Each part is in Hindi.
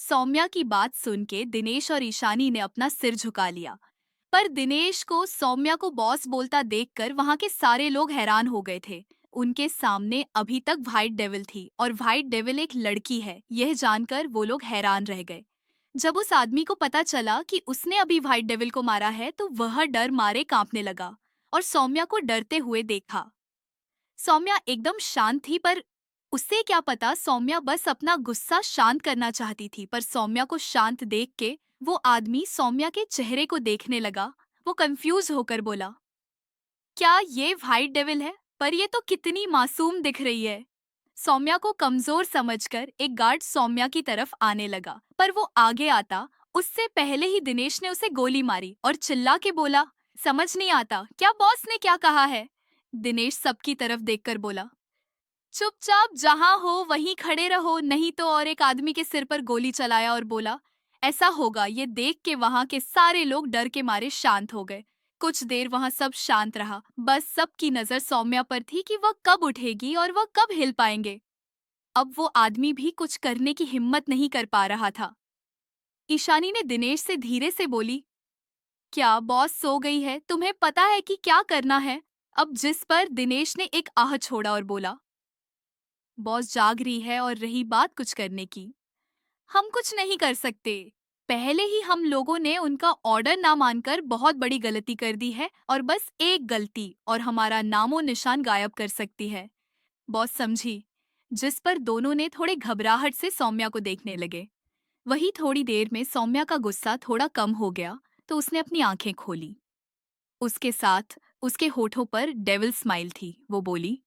सौम्या की बात सुन के दिनेश और ईशानी ने अपना सिर झुका लिया। पर दिनेश को सौम्या को बॉस बोलता देखकर वहां के सारे लोग हैरान हो गए थे। उनके सामने अभी तक व्हाइट डेविल थी और व्हाइट डेविल एक लड़की है, यह जानकर वो लोग हैरान रह गए। जब उस आदमी को पता चला कि उसने अभी व्हाइट डेविल को मारा है तो वह डर मारे कांपने लगा और सौम्या को डरते हुए देखा। सौम्या एकदम शांत थी, पर उसे क्या पता सौम्या बस अपना गुस्सा शांत करना चाहती थी। पर सौम्या को शांत देख के वो आदमी सौम्या के चेहरे को देखने लगा। वो कंफ्यूज होकर बोला, क्या ये व्हाइट डेविल है? पर ये तो कितनी मासूम दिख रही है। सौम्या को कमजोर समझकर एक गार्ड सौम्या की तरफ आने लगा, पर वो आगे आता उससे पहले ही दिनेश ने उसे गोली मारी और चिल्ला के बोला, समझ नहीं आता क्या बॉस ने क्या कहा है? दिनेश सबकी तरफ देखकर बोला, चुपचाप जहां हो वहीं खड़े रहो, नहीं तो। और एक आदमी के सिर पर गोली चलाया और बोला, ऐसा होगा। ये देख के वहां के सारे लोग डर के मारे शांत हो गए। कुछ देर वहां सब शांत रहा, बस सबकी नजर सौम्या पर थी कि वह कब उठेगी और वह कब हिल पाएंगे। अब वो आदमी भी कुछ करने की हिम्मत नहीं कर पा रहा था। ईशानी ने दिनेश से धीरे से बोली, क्या बॉस सो गई है? तुम्हें पता है कि क्या करना है? अब जिस पर दिनेश ने एक आह छोड़ा और बोला, बॉस जाग रही है और रही बात कुछ करने की, हम कुछ नहीं कर सकते। पहले ही हम लोगों ने उनका ऑर्डर ना मानकर बहुत बड़ी गलती कर दी है और बस एक गलती और हमारा नामो निशान गायब कर सकती है। बॉस समझी। जिस पर दोनों ने थोड़े घबराहट से सौम्या को देखने लगे। वही थोड़ी देर में सौम्या का गुस्सा थोड़ा कम हो गया तो उसने अपनी आंखें खोली। उसके साथ उसके होठों पर डेविल स्माइल थी। वो बोली,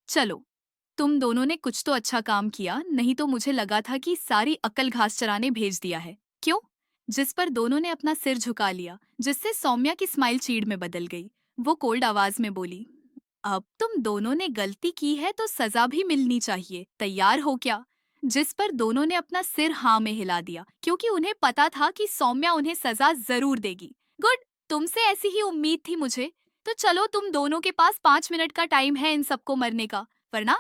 चलो, तुम दोनों ने कुछ तो अच्छा काम किया, नहीं तो मुझे लगा था कि सारी अक्ल घास चराने भेज दिया है। क्यों? जिस पर दोनों ने अपना सिर झुका लिया, जिससे सौम्या की स्माइल चीड़ में बदल गई। वो कोल्ड आवाज में बोली, अब तुम दोनों ने गलती की है तो सजा भी मिलनी चाहिए, तैयार हो क्या? जिस पर दोनों ने अपना सिर हाँ में हिला दिया, क्योंकि उन्हें पता था कि सौम्या उन्हें सजा जरूर देगी। गुड, तुमसे ऐसी ही उम्मीद थी मुझे। तो चलो, तुम दोनों के पास 5 मिनट का टाइम है इन सबको मरने का, वरना।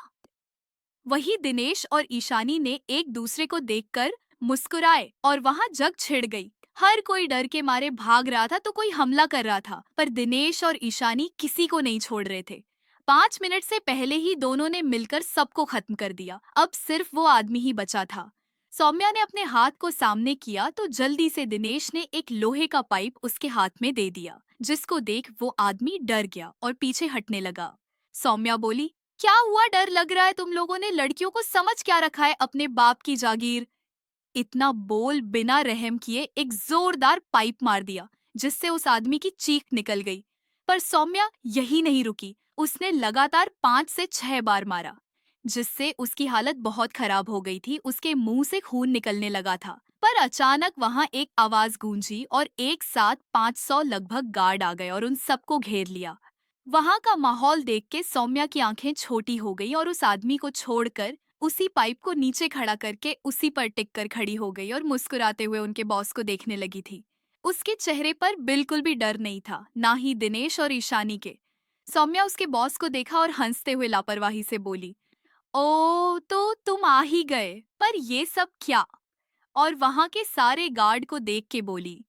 वही दिनेश और ईशानी ने एक दूसरे को देखकर मुस्कुराए और वहां जग छिड़ गई। हर कोई डर के मारे भाग रहा था तो कोई हमला कर रहा था, पर दिनेश और ईशानी किसी को नहीं छोड़ रहे थे। 5 मिनट से पहले ही दोनों ने मिलकर सबको खत्म कर दिया। अब सिर्फ वो आदमी ही बचा था। सौम्या ने अपने हाथ को सामने किया तो जल्दी से दिनेश ने एक लोहे का पाइप उसके हाथ में दे दिया, जिसको देख वो आदमी डर गया और पीछे हटने लगा। सौम्या बोली, क्या हुआ? डर लग रहा है? तुम लोगों ने लड़कियों को समझ क्या रखा है? अपने बाप की जागीर। इतना बोल बिना रहम किए एक जोरदार पाइप मार दिया, जिससे उस आदमी की चीख निकल गई। पर सौम्या यही नहीं रुकी, उसने लगातार 5 से 6 बार मारा, जिससे उसकी हालत बहुत खराब हो गई थी। उसके मुंह से खून निकलने लगा था। पर अचानक वहां एक आवाज गूंजी और एक साथ 500 लगभग गार्ड आ गए और उन सबको घेर लिया। वहां का माहौल देख के सौम्या की आंखें छोटी हो गई और उस आदमी को छोड़कर उसी पाइप को नीचे खड़ा करके उसी पर टिक कर खड़ी हो गई और मुस्कुराते हुए उनके बॉस को देखने लगी थी। उसके चेहरे पर बिल्कुल भी डर नहीं था, ना ही दिनेश और ईशानी के। सौम्या उसके बॉस को देखा और हंसते हुए लापरवाही से बोली, ओ तो तुम आ ही गए, पर ये सब क्या? और वहां के सारे गार्ड को देख के बोली,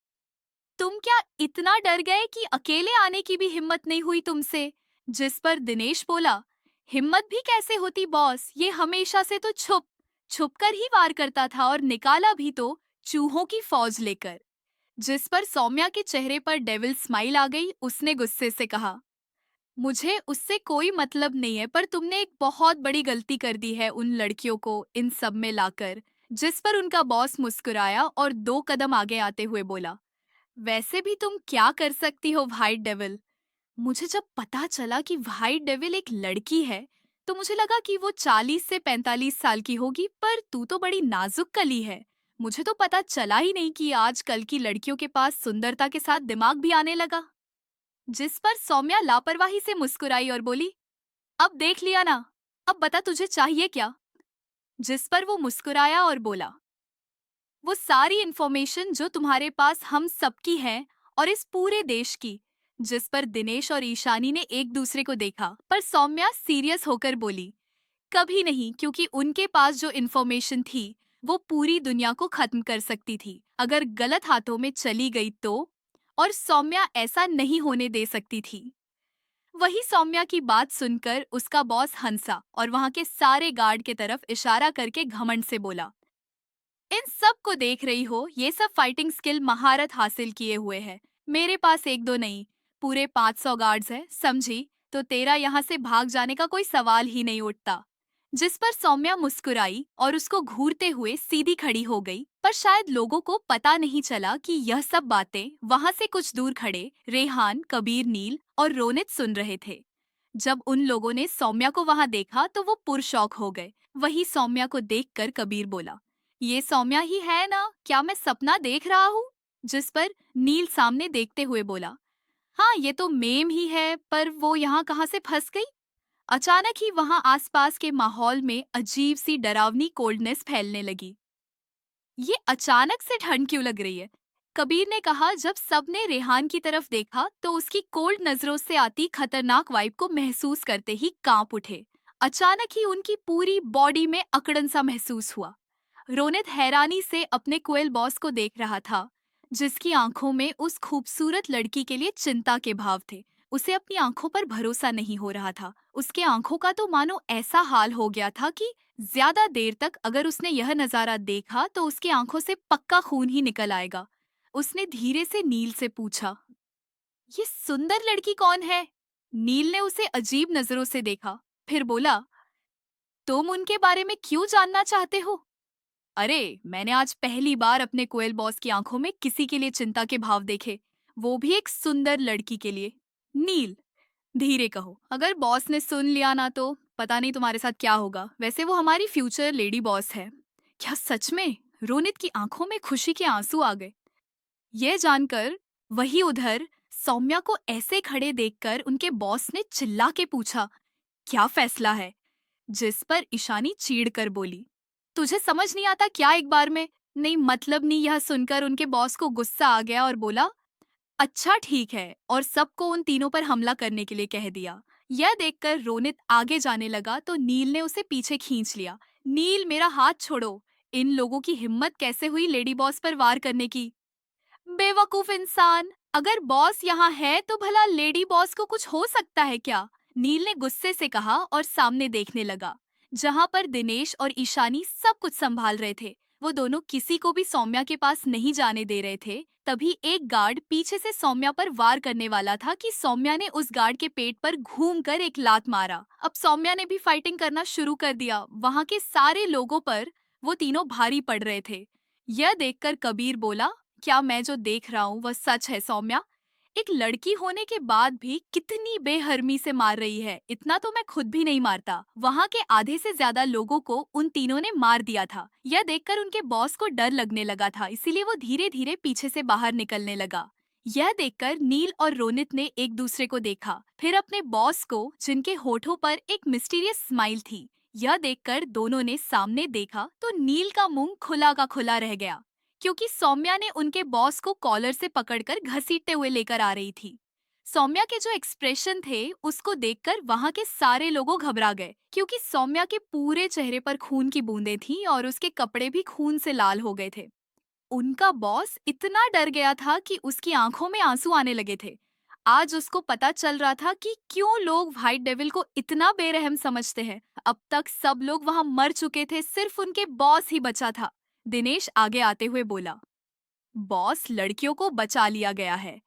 तुम क्या इतना डर गए कि अकेले आने की भी हिम्मत नहीं हुई तुमसे? जिस पर दिनेश बोला, हिम्मत भी कैसे होती बॉस, ये हमेशा से तो छुप छुप कर ही वार करता था और निकाला भी तो चूहों की फौज लेकर। जिस पर सौम्या के चेहरे पर डेविल स्माइल आ गई। उसने गुस्से से कहा, मुझे उससे कोई मतलब नहीं है, पर तुमने एक बहुत बड़ी गलती कर दी है उन लड़कियों को इन सब में लाकर। जिस पर उनका बॉस मुस्कुराया और 2 कदम आगे आते हुए बोला, वैसे भी तुम क्या कर सकती हो व्हाइट डेविल? मुझे जब पता चला कि व्हाइट डेविल एक लड़की है तो मुझे लगा कि वो 40 से 45 साल की होगी, पर तू तो बड़ी नाजुक कली है। मुझे तो पता चला ही नहीं कि आजकल की लड़कियों के पास सुंदरता के साथ दिमाग भी आने लगा। जिस पर सौम्या लापरवाही से मुस्कुराई और बोली, अब देख लिया ना, अब बता तुझे चाहिए क्या? जिस पर वो मुस्कुराया और बोला, वो सारी इन्फॉर्मेशन जो तुम्हारे पास हम सबकी है और इस पूरे देश की। जिस पर दिनेश और ईशानी ने एक दूसरे को देखा, पर सौम्या सीरियस होकर बोली, कभी नहीं, क्योंकि उनके पास जो इन्फॉर्मेशन थी वो पूरी दुनिया को खत्म कर सकती थी अगर गलत हाथों में चली गई तो, और सौम्या ऐसा नहीं होने दे सकती थी। वही सौम्या की बात सुनकर उसका बॉस हंसा और वहां के सारे गार्ड के तरफ इशारा करके घमंड से बोला, इन सब को देख रही हो, ये सब फाइटिंग स्किल महारत हासिल किए हुए हैं। मेरे पास एक दो नहीं, पूरे 500 गार्ड्स हैं, समझी? तो तेरा यहाँ से भाग जाने का कोई सवाल ही नहीं उठता। जिस पर सौम्या मुस्कुराई और उसको घूरते हुए सीधी खड़ी हो गई, पर शायद लोगों को पता नहीं चला कि यह सब बातें वहां से कुछ दूर खड़े रेहान, कबीर, नील और रोनित सुन रहे थे। जब उन लोगों ने सौम्या को वहां देखा तो वो पुरशौक हो गए। वही सौम्या को देखकर कबीर बोला, ये सौम्या ही है ना? क्या मैं सपना देख रहा हूँ? जिस पर नील सामने देखते हुए बोला, हाँ ये तो मेम ही है, पर वो यहाँ कहाँ से फंस गई? अचानक ही वहां आसपास के माहौल में अजीब सी डरावनी कोल्डनेस फैलने लगी। ये अचानक से ठंड क्यों लग रही है? कबीर ने कहा जब सबने रेहान की तरफ देखा तो उसकी कोल्ड नजरों से आती खतरनाक वाइब को महसूस करते ही कांप उठे। अचानक ही उनकी पूरी बॉडी में अकड़न सा महसूस हुआ। रोनित हैरानी से अपने कोयल बॉस को देख रहा था, जिसकी आंखों में उस खूबसूरत लड़की के लिए चिंता के भाव थे। उसे अपनी आंखों पर भरोसा नहीं हो रहा था। उसके आंखों का तो मानो ऐसा हाल हो गया था कि ज्यादा देर तक अगर उसने यह नजारा देखा तो उसकी आंखों से पक्का खून ही निकल आएगा। उसने धीरे से नील से पूछा, ये सुंदर लड़की कौन है? नील ने उसे अजीब नजरों से देखा, फिर बोला, तुम उनके बारे में क्यों जानना चाहते हो? अरे, मैंने आज पहली बार अपने कोयल बॉस की आंखों में किसी के लिए चिंता के भाव देखे, वो भी एक सुंदर लड़की के लिए। नील, धीरे कहो, अगर बॉस ने सुन लिया ना तो पता नहीं तुम्हारे साथ क्या होगा। वैसे वो हमारी फ्यूचर लेडी बॉस है। क्या सच में? रोनित की आंखों में खुशी के आंसू आ गए। यह जानकर वही उधर सौम्या को ऐसे खड़े देखकर उनके बॉस ने चिल्ला के पूछा, क्या फैसला है? जिस पर ईशानी चीढ़ कर बोली, तुझे समझ नहीं आता क्या एक बार में? नहीं मतलब नहीं। यह सुनकर उनके बॉस को गुस्सा आ गया और बोला, अच्छा ठीक है, और सबको उन तीनों पर हमला करने के लिए कह दिया। यह देखकर रोनित आगे जाने लगा तो नील ने उसे पीछे खींच लिया। नील, मेरा हाथ छोड़ो। इन लोगों की हिम्मत कैसे हुई लेडी बॉस पर वार करने की? बेवकूफ इंसान, अगर बॉस यहाँ है तो भला लेडी बॉस को कुछ हो सकता है क्या? नील ने गुस्से से कहा और सामने देखने लगा, जहाँ पर दिनेश और ईशानी सब कुछ संभाल रहे थे। वो दोनों किसी को भी सौम्या के पास नहीं जाने दे रहे थे। तभी एक गार्ड पीछे से सौम्या पर वार करने वाला था कि सौम्या ने उस गार्ड के पेट पर घूमकर एक लात मारा। अब सौम्या ने भी फाइटिंग करना शुरू कर दिया। वहाँ के सारे लोगों पर वो तीनों भारी पड़ रहे थे। यह देखकर कबीर बोला, क्या मैं जो देख रहा हूँ वह सच है सौम्या? एक लड़की होने के बाद भी कितनी बेहरमी से मार रही है। इतना तो मैं खुद भी नहीं मारता। वहाँ के आधे से ज्यादा लोगों को उन तीनों ने मार दिया था। यह देखकर उनके बॉस को डर लगने लगा था, इसीलिए वो धीरे धीरे पीछे से बाहर निकलने लगा। यह देखकर नील और रोनित ने एक दूसरे को देखा, फिर अपने बॉस को, जिनके होठों पर एक मिस्टीरियस स्माइल थी। यह देखकर दोनों ने सामने देखा तो नील का मुंह खुला का खुला रह गया, क्योंकि सौम्या ने उनके बॉस को कॉलर से पकड़कर घसीटते हुए लेकर आ रही थी। सौम्या के जो एक्सप्रेशन थे उसको देखकर वहां के सारे लोग घबरा गए, क्योंकि सौम्या के पूरे चेहरे पर खून की बूंदें थीं और उसके कपड़े भी खून से लाल हो गए थे। उनका बॉस इतना डर गया था कि उसकी आंखों में आंसू आने लगे थे। आज उसको पता चल रहा था कि क्यों लोग व्हाइट डेविल को इतना बेरहम समझते हैं। अब तक सब लोग वहां मर चुके थे, सिर्फ उनके बॉस ही बचा था। दिनेश आगे आते हुए बोला, बॉस, लड़कियों को बचा लिया गया है।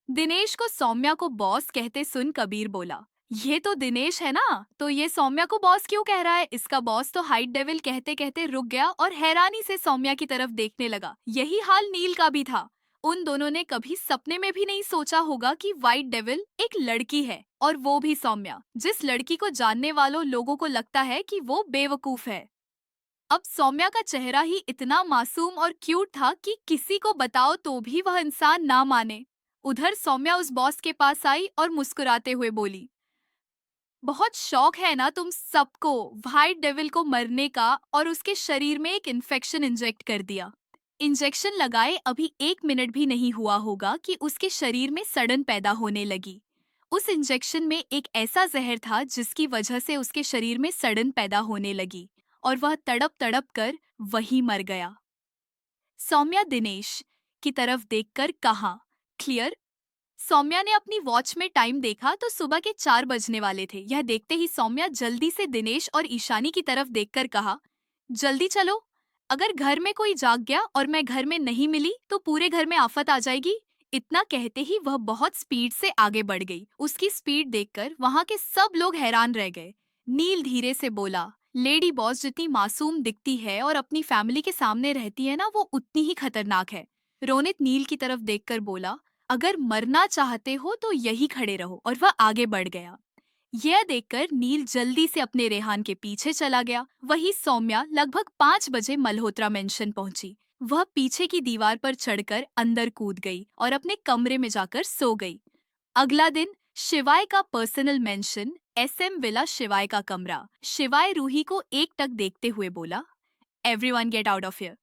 दिनेश को सौम्या को बॉस कहते सुन कबीर बोला, ये तो दिनेश है ना, तो ये सौम्या को बॉस क्यों कह रहा है? इसका बॉस तो हाइट डेविल कहते कहते रुक गया और हैरानी से सौम्या की तरफ देखने लगा। यही हाल नील का भी था। उन दोनों ने कभी सपने में भी नहीं सोचा होगा कि व्हाइट डेविल एक लड़की है, और वो भी सौम्या, जिस लड़की को जानने वालों लोगों को लगता है कि वो बेवकूफ है। अब सौम्या का चेहरा ही इतना मासूम और क्यूट था कि किसी को बताओ तो भी वह इंसान ना माने। उधर सौम्या उस बॉस के पास आई और मुस्कुराते हुए बोली, बहुत शौक है ना तुम सबको व्हाइट डेविल को मरने का, और उसके शरीर में एक इन्फेक्शन इंजेक्ट कर दिया। इंजेक्शन लगाए अभी 1 मिनट भी नहीं हुआ होगा कि उसके शरीर में सड़न पैदा होने लगी। उस इंजेक्शन में एक ऐसा जहर था जिसकी वजह से उसके शरीर में सड़न पैदा होने लगी। और वह तड़प तड़प कर वहीं मर गया। सौम्या दिनेश की तरफ देखकर कहा, क्लियर। सौम्या ने अपनी वॉच में टाइम देखा तो सुबह के 4 बजने वाले थे। यह देखते ही सौम्या जल्दी से दिनेश और ईशानी की तरफ देखकर कहा, जल्दी चलो, अगर घर में कोई जाग गया और मैं घर में नहीं मिली तो पूरे घर में आफत आ जाएगी। इतना कहते ही वह बहुत स्पीड से आगे बढ़ गई। उसकी स्पीड देखकर वहां के सब लोग हैरान रह गए। नील धीरे से बोला, लेडी बॉस जितनी मासूम दिखती है और अपनी फैमिली के सामने रहती है ना, वो उतनी ही खतरनाक है। रोनित नील की तरफ देखकर बोला, अगर मरना चाहते हो तो यही खड़े रहो, और वह आगे बढ़ गया। यह देखकर नील जल्दी से अपने रेहान के पीछे चला गया। वही सौम्या लगभग 5 बजे मल्होत्रा मेंशन पहुंची। वह पीछे की दीवार पर चढ़कर अंदर कूद गई और अपने कमरे में जाकर सो गई। अगला दिन शिवाय का पर्सनल मेंशन, SM विला शिवाय का कमरा। शिवाय रूही को एकटक देखते हुए बोला, everyone get out of here.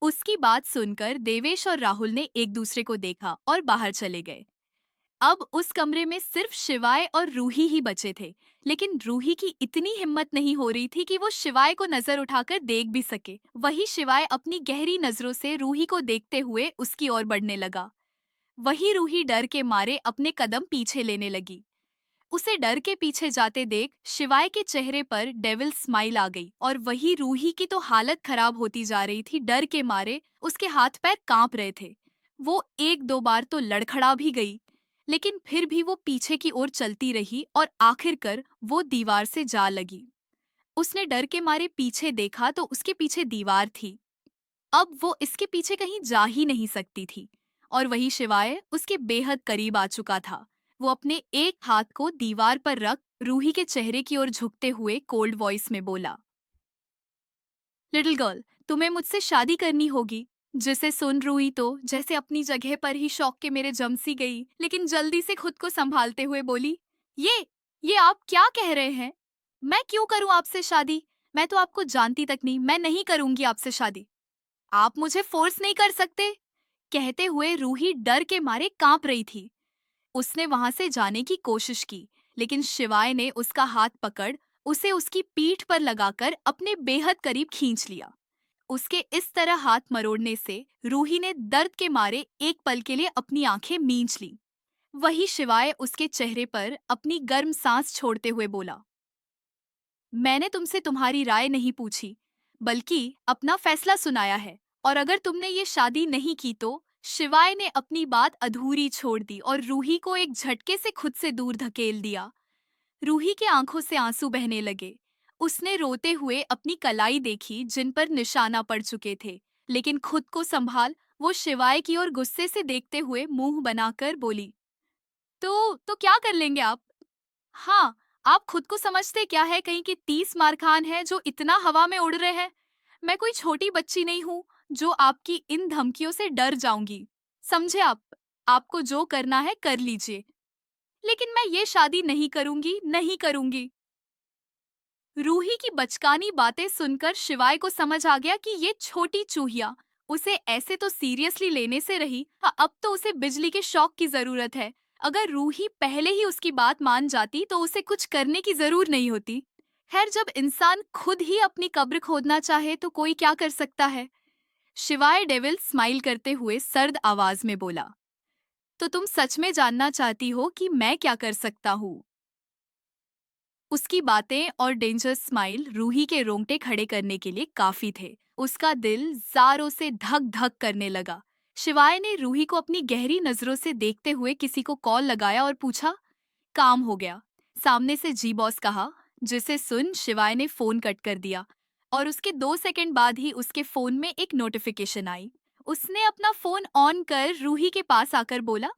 उसकी बात सुनकर देवेश और राहुल ने एक दूसरे को देखा और बाहर चले गए। अब उस कमरे में सिर्फ शिवाय और रूही ही बचे थे, लेकिन रूही की इतनी हिम्मत नहीं हो रही थी कि वो शिवाय को नजर उठाकर देख भी सके। वही शिवाय अपनी गहरी नजरों से रूही को देखते हुए उसकी ओर बढ़ने लगा। वही रूही डर के मारे अपने कदम पीछे लेने लगी। उसे डर के पीछे जाते देख शिवाय के चेहरे पर डेविल स्माइल आ गई और वही रूही की तो हालत खराब होती जा रही थी। डर के मारे उसके हाथ पैर कांप रहे थे। वो 1-2 बार तो लड़खड़ा भी गई, लेकिन फिर भी वो पीछे की ओर चलती रही और आखिरकार वो दीवार से जा लगी। उसने डर के मारे पीछे देखा तो उसके पीछे दीवार थी। अब वो इसके पीछे कहीं जा ही नहीं सकती थी। और वही शिवाय उसके बेहद करीब आ चुका था। वो अपने एक हाथ को दीवार पर रख रूही के चेहरे की ओर झुकते हुए कोल्ड वॉइस में बोला, लिटिल गर्ल, तुम्हें मुझसे शादी करनी होगी। जिसे सुन रूही तो जैसे अपनी जगह पर ही शौक के मेरे जम सी गई, लेकिन जल्दी से खुद को संभालते हुए बोली, ये आप क्या कह रहे हैं? मैं क्यों करूं आपसे शादी? मैं तो आपको जानती तक नहीं, मैं नहीं करूंगी आपसे शादी। आप मुझे फोर्स नहीं कर सकते। कहते हुए रूही डर के मारे कांप रही थी। उसने वहां से जाने की कोशिश की, लेकिन शिवाय ने उसका हाथ पकड़ उसे उसकी पीठ पर लगाकर अपने बेहद करीब खींच लिया। उसके इस तरह हाथ मरोड़ने से रूही ने दर्द के मारे एक पल के लिए अपनी आंखें मींच ली। वही शिवाय उसके चेहरे पर अपनी गर्म सांस छोड़ते हुए बोला, मैंने तुमसे तुम्हारी राय नहीं पूछी, बल्कि अपना फैसला सुनाया है। और अगर तुमने ये शादी नहीं की तो। शिवाय ने अपनी बात अधूरी छोड़ दी और रूही को एक झटके से खुद से दूर धकेल दिया। रूही के आंखों से आंसू बहने लगे। उसने रोते हुए अपनी कलाई देखी जिन पर निशाना पड़ चुके थे, लेकिन खुद को संभाल वो शिवाय की ओर गुस्से से देखते हुए मुंह बनाकर बोली, तो क्या कर लेंगे आप? हाँ, आप खुद को समझते क्या है कहीं कि 30 मारखान है जो इतना हवा में उड़ रहे हैं? मैं कोई छोटी बच्ची नहीं हूँ जो आपकी इन धमकियों से डर जाऊंगी। समझे आप? आपको जो करना है कर लीजिए, लेकिन मैं ये शादी नहीं करूंगी, नहीं करूंगी। रूही की बचकानी बातें सुनकर शिवाय को समझ आ गया कि ये छोटी चूहिया उसे ऐसे तो सीरियसली लेने से रही, हाँ, अब तो उसे बिजली के शॉक की जरूरत है। अगर रूही पहले ही उसकी बात मान जाती तो उसे कुछ करने की जरूर नहीं होती। खैर, जब इंसान खुद ही अपनी कब्र खोदना चाहे तो कोई क्या कर सकता है। शिवाय डेविल स्माइल करते हुए सर्द आवाज में बोला, तो तुम सच में जानना चाहती हो कि मैं क्या कर सकता हूँ? उसकी बातें और डेंजर स्माइल रूही के रोंगटे खड़े करने के लिए काफी थे। उसका दिल जोरों से धक धक करने लगा। शिवाय ने रूही को अपनी गहरी नजरों से देखते हुए किसी को कॉल लगाया और पूछा, काम हो गया। सामने से जी बॉस कहा, जिसे सुन शिवाय ने फोन कट कर दिया और उसके 2 सेकंड बाद ही उसके फोन में एक नोटिफिकेशन आई। उसने अपना फोन ऑन कर रूही के पास आकर बोला,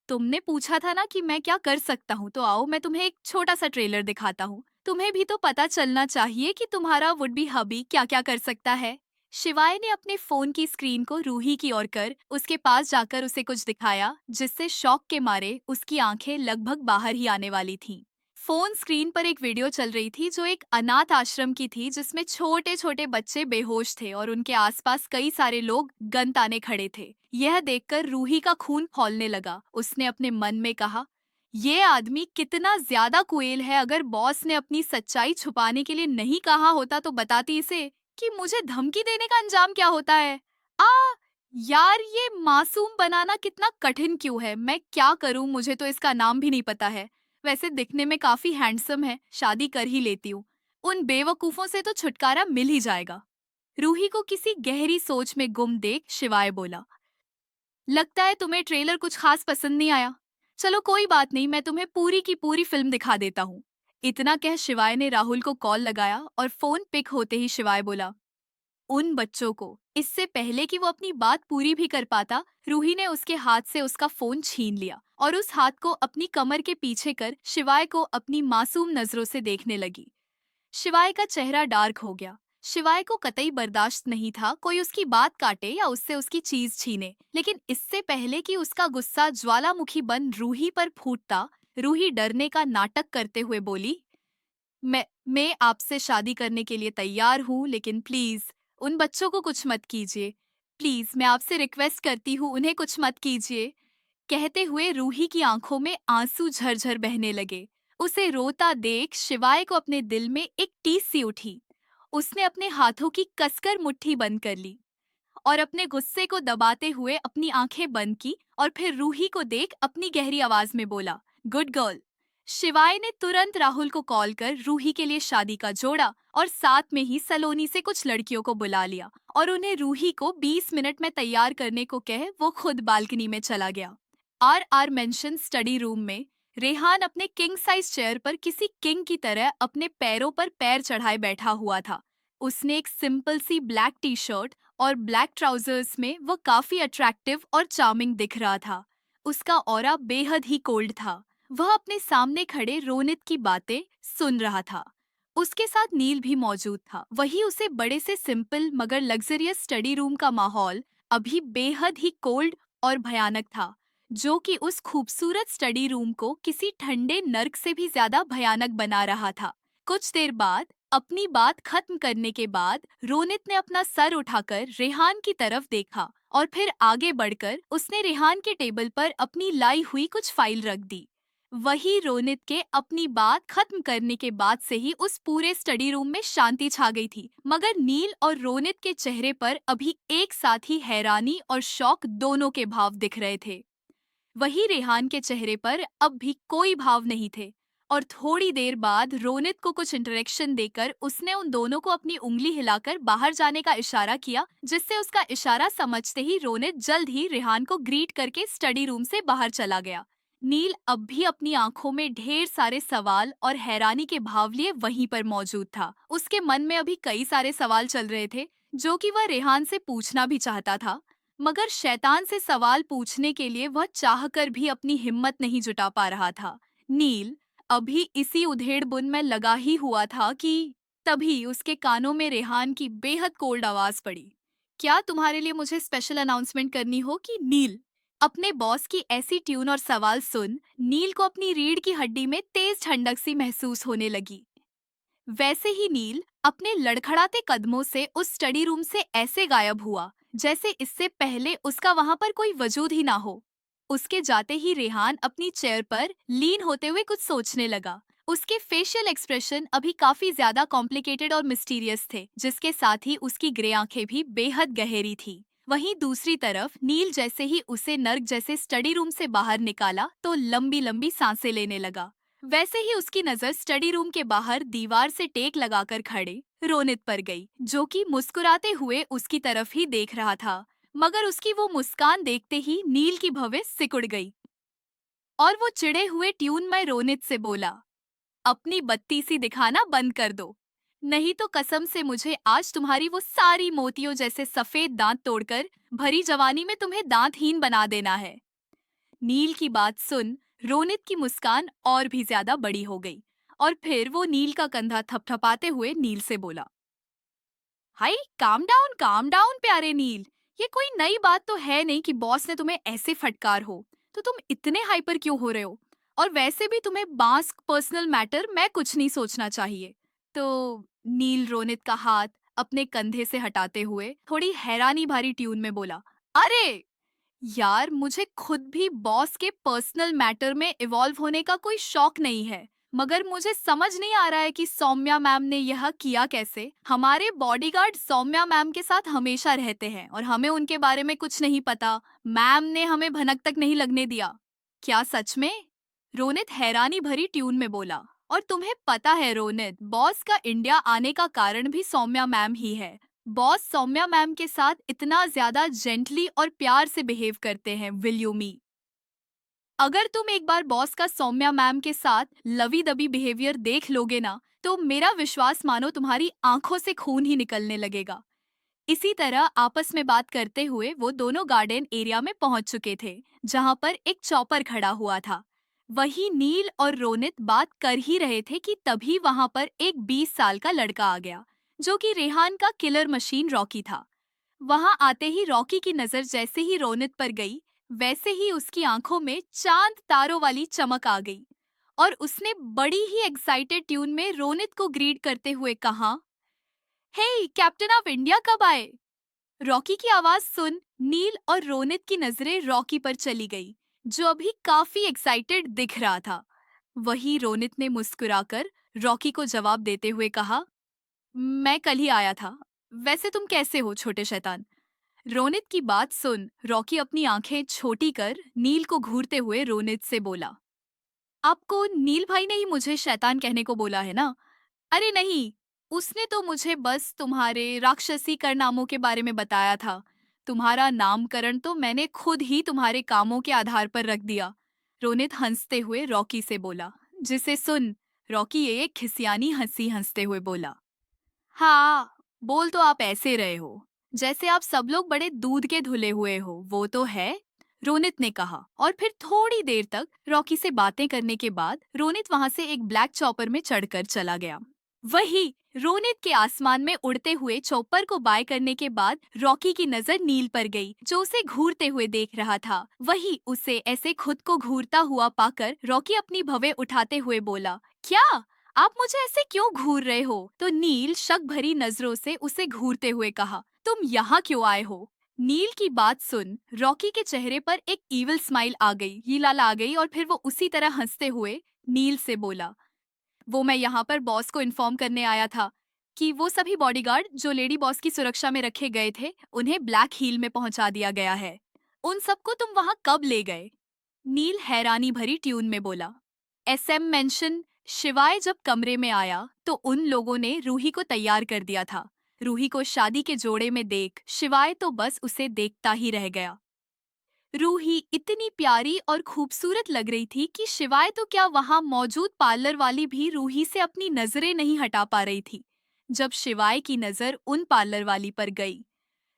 तुमने पूछा था ना कि मैं क्या कर सकता हूँ, तो आओ मैं तुम्हें एक छोटा सा ट्रेलर दिखाता हूँ। तुम्हें भी तो पता चलना चाहिए कि तुम्हारा वुड बी हबी क्या क्या कर सकता है। शिवाय ने अपने फोन की स्क्रीन को रूही की ओर कर उसके पास जाकर उसे कुछ दिखाया, जिससे शॉक के मारे उसकी आंखें लगभग बाहर ही आने वाली थीं। फोन स्क्रीन पर एक वीडियो चल रही थी जो एक अनाथ आश्रम की थी, जिसमें छोटे छोटे बच्चे बेहोश थे और उनके आसपास कई सारे लोग गन ताने खड़े थे। यह देखकर रूही का खून खौलने लगा। उसने अपने मन में कहा, ये आदमी कितना ज्यादा कुएल है। अगर बॉस ने अपनी सच्चाई छुपाने के लिए नहीं कहा होता तो बताती इसे कि मुझे धमकी देने का अंजाम क्या होता है। आ यार, ये मासूम बनाना कितना कठिन क्यों है? मैं क्या करूं, मुझे तो इसका नाम भी नहीं पता है। वैसे दिखने में काफी हैंडसम है, शादी कर ही लेती हूँ। उन बेवकूफों से तो छुटकारा मिल ही जाएगा। रूही को किसी गहरी सोच में गुम देख शिवाय बोला, लगता है तुम्हें ट्रेलर कुछ खास पसंद नहीं आया। चलो कोई बात नहीं, मैं तुम्हें पूरी की पूरी फिल्म दिखा देता हूँ। इतना कह शिवाय ने राहुल को कॉल लगाया और फोन पिक होते ही शिवाय बोला, उन बच्चों को। इससे पहले कि वो अपनी बात पूरी भी कर पाता, रूही ने उसके हाथ से उसका फोन छीन लिया और उस हाथ को अपनी कमर के पीछे कर शिवाय को अपनी मासूम नजरों से देखने लगी। शिवाय का चेहरा डार्क हो गया। शिवाय को कतई बर्दाश्त नहीं था कोई उसकी बात काटे या उससे उसकी चीज छीने, लेकिन इससे पहले कि उसका गुस्सा ज्वालामुखी बन रूही पर फूटता, रूही डरने का नाटक करते हुए बोली, मैं आपसे शादी करने के लिए तैयार हूँ, लेकिन प्लीज उन बच्चों को कुछ मत कीजिए। प्लीज मैं आपसे रिक्वेस्ट करती हूँ, उन्हें कुछ मत कीजिए। कहते हुए रूही की आंखों में आंसू झरझर बहने लगे। उसे रोता देख शिवाय को अपने दिल में एक टीस सी उठी। उसने अपने हाथों की कसकर मुट्ठी बंद कर ली और अपने गुस्से को दबाते हुए अपनी आंखें बंद की और फिर रूही को देख अपनी गहरी आवाज में बोला, गुड गर्ल। शिवाय ने तुरंत राहुल को कॉल कर रूही के लिए शादी का जोड़ा और साथ में ही सलोनी से कुछ लड़कियों को बुला लिया और उन्हें रूही को 20 मिनट में तैयार करने को कह वो खुद बालकनी में चला गया। आर मेंशन स्टडी रूम में रेहान अपने किंग साइज चेयर पर किसी किंग की तरह अपने पैरों पर पैर चढ़ाए बैठा हुआ था। उसने एक सिंपल सी ब्लैक टी शर्ट और ब्लैक ट्राउजर्स में वो काफी अट्रैक्टिव और चार्मिंग दिख रहा था। उसका ऑरा बेहद ही कोल्ड था। वह अपने सामने खड़े रोनित की बातें सुन रहा था। उसके साथ नील भी मौजूद था। वही उसे बड़े से सिंपल मगर लग्जरियस स्टडी रूम का माहौल अभी बेहद ही कोल्ड और भयानक था, जो कि उस खूबसूरत स्टडी रूम को किसी ठंडे नर्क से भी ज्यादा भयानक बना रहा था। कुछ देर बाद अपनी बात खत्म करने के बाद रोनित ने अपना सर उठाकर रेहान की तरफ देखा और फिर आगे बढ़कर उसने रेहान के टेबल पर अपनी लाई हुई कुछ फाइल रख दी। वही रोनित के अपनी बात खत्म करने के बाद से ही उस पूरे स्टडी रूम में शांति छा गई थी, मगर नील और रोनित के चेहरे पर अभी एक साथ ही हैरानी और शौक दोनों के भाव दिख रहे थे। वही रेहान के चेहरे पर अब भी कोई भाव नहीं थे और थोड़ी देर बाद रोनित को कुछ इंटरेक्शन देकर उसने उन दोनों को अपनी उंगली हिलाकर बाहर जाने का इशारा किया, जिससे उसका इशारा समझते ही रोनित जल्द ही रेहान को ग्रीट करके स्टडी रूम से बाहर चला गया। नील अब भी अपनी आंखों में ढेर सारे सवाल और हैरानी के भाव लिए वहीं पर मौजूद था। उसके मन में अभी कई सारे सवाल चल रहे थे जो कि वह रेहान से पूछना भी चाहता था, मगर शैतान से सवाल पूछने के लिए वह चाहकर भी अपनी हिम्मत नहीं जुटा पा रहा था। नील अभी इसी उधेड़-बुन में लगा ही हुआ था कि तभी उसके कानों में रेहान की बेहद कोल्ड आवाज पड़ी। क्या तुम्हारे लिए मुझे स्पेशल अनाउंसमेंट करनी हो कि नील? अपने बॉस की ऐसी ट्यून और सवाल सुन नील को अपनी रीढ़ की हड्डी में तेज ठंडक सी महसूस होने लगी। वैसे ही नील अपने लड़खड़ाते कदमों से उस स्टडी रूम से ऐसे गायब हुआ जैसे इससे पहले उसका वहां पर कोई वजूद ही ना हो। उसके जाते ही रेहान अपनी चेयर पर लीन होते हुए कुछ सोचने लगा। उसके फेशियल एक्सप्रेशन अभी काफी ज्यादा कॉम्प्लिकेटेड और मिस्टीरियस थे, जिसके साथ ही उसकी ग्रे आंखें भी बेहद गहरी थी। वहीं दूसरी तरफ नील जैसे ही उसे नर्क जैसे स्टडी रूम से बाहर निकाला तो लंबी लंबी सांसें लेने लगा। वैसे ही उसकी नजर स्टडी रूम के बाहर दीवार से टेक लगाकर खड़े रोनित पर गई, जो कि मुस्कुराते हुए उसकी तरफ ही देख रहा था। मगर उसकी वो मुस्कान देखते ही नील की भवें सिकुड़ गई और वो चिढ़े हुए ट्यून में रोनित से बोला, अपनी बत्ती सी दिखाना बंद कर दो, नहीं तो कसम से मुझे आज तुम्हारी वो सारी मोतियों जैसे सफेद दांत तोड़कर भरी जवानी में तुम्हें दांतहीन बना देना है। नील की बात सुन रोनित की मुस्कान और भी ज्यादा बड़ी हो गई और फिर वो नील का कंधा थपथपाते हुए नील से बोला, हाय काम डाउन प्यारे नील। ये कोई नई बात तो है नहीं कि बॉस ने तुम्हें ऐसे फटकार हो, तो तुम इतने हाइपर क्यों हो रहे हो? और वैसे भी तुम्हें बांस पर्सनल मैटर मैं कुछ नहीं सोचना चाहिए। तो नील रोनित का हाथ अपने कंधे से हटाते हुए थोड़ी हैरानी भरी ट्यून में बोला, अरे यार, मुझे खुद भी बॉस के पर्सनल मैटर में इवॉल्व होने का कोई शौक नहीं है, मगर मुझे समझ नहीं आ रहा है कि सौम्या मैम ने यह किया कैसे। हमारे बॉडीगार्ड सौम्या मैम के साथ हमेशा रहते हैं और हमें उनके बारे में कुछ नहीं पता। मैम ने हमें भनक तक नहीं लगने दिया। क्या सच में? रोनित हैरानी भरी ट्यून में बोला। और तुम्हें पता है रोनित, बॉस का इंडिया आने का कारण भी सौम्या मैम ही है। बॉस सौम्या मैम के साथ इतना ज्यादा जेंटली और प्यार से बिहेव करते हैं, विल यू मी। अगर तुम एक बार बॉस का सौम्या मैम के साथ लवी दबी बिहेवियर देख लोगे ना, तो मेरा विश्वास मानो तुम्हारी आंखों से खून ही निकलने लगेगा। इसी तरह आपस में बात करते हुए वो दोनों गार्डन एरिया में पहुंच चुके थे, जहां पर एक चॉपर खड़ा हुआ था। वही नील और रोनित बात कर ही रहे थे कि तभी वहां पर एक 20 साल का लड़का आ गया, जो कि रेहान का किलर मशीन रॉकी था। वहां आते ही रॉकी की नजर जैसे ही रोनित पर गई, वैसे ही उसकी आंखों में चांद तारों वाली चमक आ गई और उसने बड़ी ही एक्साइटेड ट्यून में रोनित को ग्रीट करते हुए कहा, हे कैप्टन ऑफ इंडिया कब आए? रॉकी की आवाज सुन नील और रोनित की नजरें रॉकी पर चली गई, जो अभी काफी एक्साइटेड दिख रहा था। वही रोनित ने मुस्कुराकर रॉकी को जवाब देते हुए कहा, मैं कल ही आया था। वैसे तुम कैसे हो छोटे शैतान? रोनित की बात सुन रॉकी अपनी आंखें छोटी कर नील को घूरते हुए रोनित से बोला, आपको नील भाई ने ही मुझे शैतान कहने को बोला है ना? अरे नहीं, उसने तो मुझे बस तुम्हारे राक्षसी कारनामों के बारे में बताया था। तुम्हारा नामकरण तो मैंने खुद ही तुम्हारे कामों के आधार पर रख दिया। रोनित हंसते हुए रॉकी से बोला, जिसे सुन रॉकी एक खिसियानी हंसी हंसते हुए बोला, हाँ, बोल तो आप ऐसे रहे हो जैसे आप सब लोग बड़े दूध के धुले हुए हो, वो तो है। रोनित ने कहा और फिर थोड़ी देर तक रॉकी से बातें करने के बाद रोनित वहां से एक ब्लैक चॉपर में चढ़कर चला गया। वही रोनित के आसमान में उड़ते हुए चॉपर को बाय करने के बाद रॉकी की नजर नील पर गई, जो उसे घूरते हुए देख रहा था। वही उसे ऐसे खुद को घूरता हुआ पाकर रॉकी अपनी भवें उठाते हुए बोला, क्या आप मुझे ऐसे क्यों घूर रहे हो? तो नील शक भरी नजरों से उसे घूरते हुए कहा, तुम यहाँ क्यों आए हो? नील की बात सुन रॉकी के चेहरे पर एक इविल स्माइल आ गई, ये लाल आ गई और फिर वो उसी तरह हंसते हुए नील से बोला, वो मैं यहाँ पर बॉस को इन्फॉर्म करने आया था कि वो सभी बॉडीगार्ड जो लेडी बॉस की सुरक्षा में रखे गए थे, उन्हें ब्लैक हील में पहुंचा दिया गया है। उन सबको तुम वहां कब ले गए? नील हैरानी भरी ट्यून में बोला। एसएम मेंशन शिवाय जब कमरे में आया तो उन लोगों ने रूही को तैयार कर दिया था। रूही को शादी के जोड़े में देख शिवाय तो बस उसे देखता ही रह गया। रूही इतनी प्यारी और खूबसूरत लग रही थी कि शिवाय तो क्या वहां मौजूद पार्लर वाली भी रूही से अपनी नजरें नहीं हटा पा रही थी। जब शिवाय की नजर उन पार्लर वाली पर गई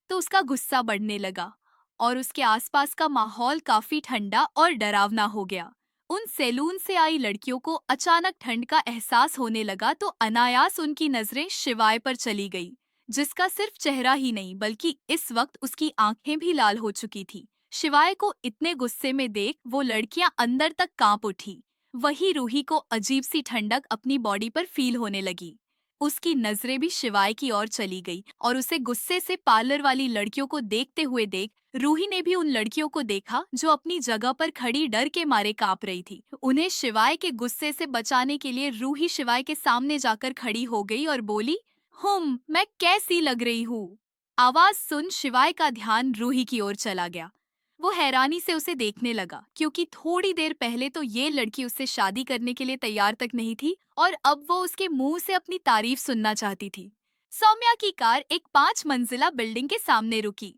तो उसका गुस्सा बढ़ने लगा और उसके आसपास का माहौल काफी ठंडा और डरावना हो गया। उन सैलून से आई लड़कियों को अचानक ठंड का एहसास होने लगा तो अनायास उनकी नजरें शिवाय पर चली गई, जिसका सिर्फ चेहरा ही नहीं बल्कि इस वक्त उसकी आंखें भी लाल हो चुकी थी। शिवाय को इतने गुस्से में देख वो लड़कियां अंदर तक कांप उठी। वही रूही को अजीब सी ठंडक अपनी बॉडी पर फील होने लगी। उसकी नजरें भी शिवाय की ओर चली गई और उसे गुस्से से पार्लर वाली लड़कियों को देखते हुए देख रूही ने भी उन लड़कियों को देखा जो अपनी जगह पर खड़ी डर के मारे कांप रही थी। उन्हें शिवाय के गुस्से से बचाने के लिए रूही शिवाय के सामने जाकर खड़ी हो गई और बोली, मैं कैसी लग रही हूँ? आवाज सुन शिवाय का ध्यान रूही की ओर चला गया। वो हैरानी से उसे देखने लगा क्योंकि थोड़ी देर पहले तो ये लड़की उससे शादी करने के लिए तैयार तक नहीं थी और अब वो उसके मुंह से अपनी तारीफ सुनना चाहती थी। सौम्या की कार एक 5 मंजिला बिल्डिंग के सामने रुकी।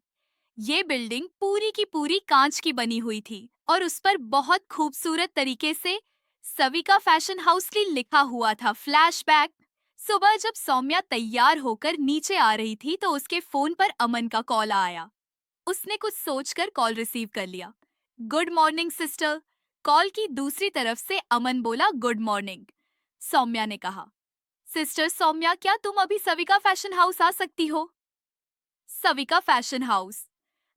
ये बिल्डिंग पूरी की पूरी कांच की बनी हुई थी और उस पर बहुत खूबसूरत तरीके से सविका फैशन हाउसली लिखा हुआ था। फ्लैशबैक। सुबह जब सौम्या तैयार होकर नीचे आ रही थी तो उसके फोन पर अमन का कॉल आया। उसने कुछ सोचकर कॉल रिसीव कर लिया। Good morning sister. कॉल की दूसरी तरफ से अमन बोला, गुड मॉर्निंग। सौम्या ने कहा, सिस्टर सौम्या, क्या तुम अभी सविका फैशन हाउस आ सकती हो? Savika fashion house.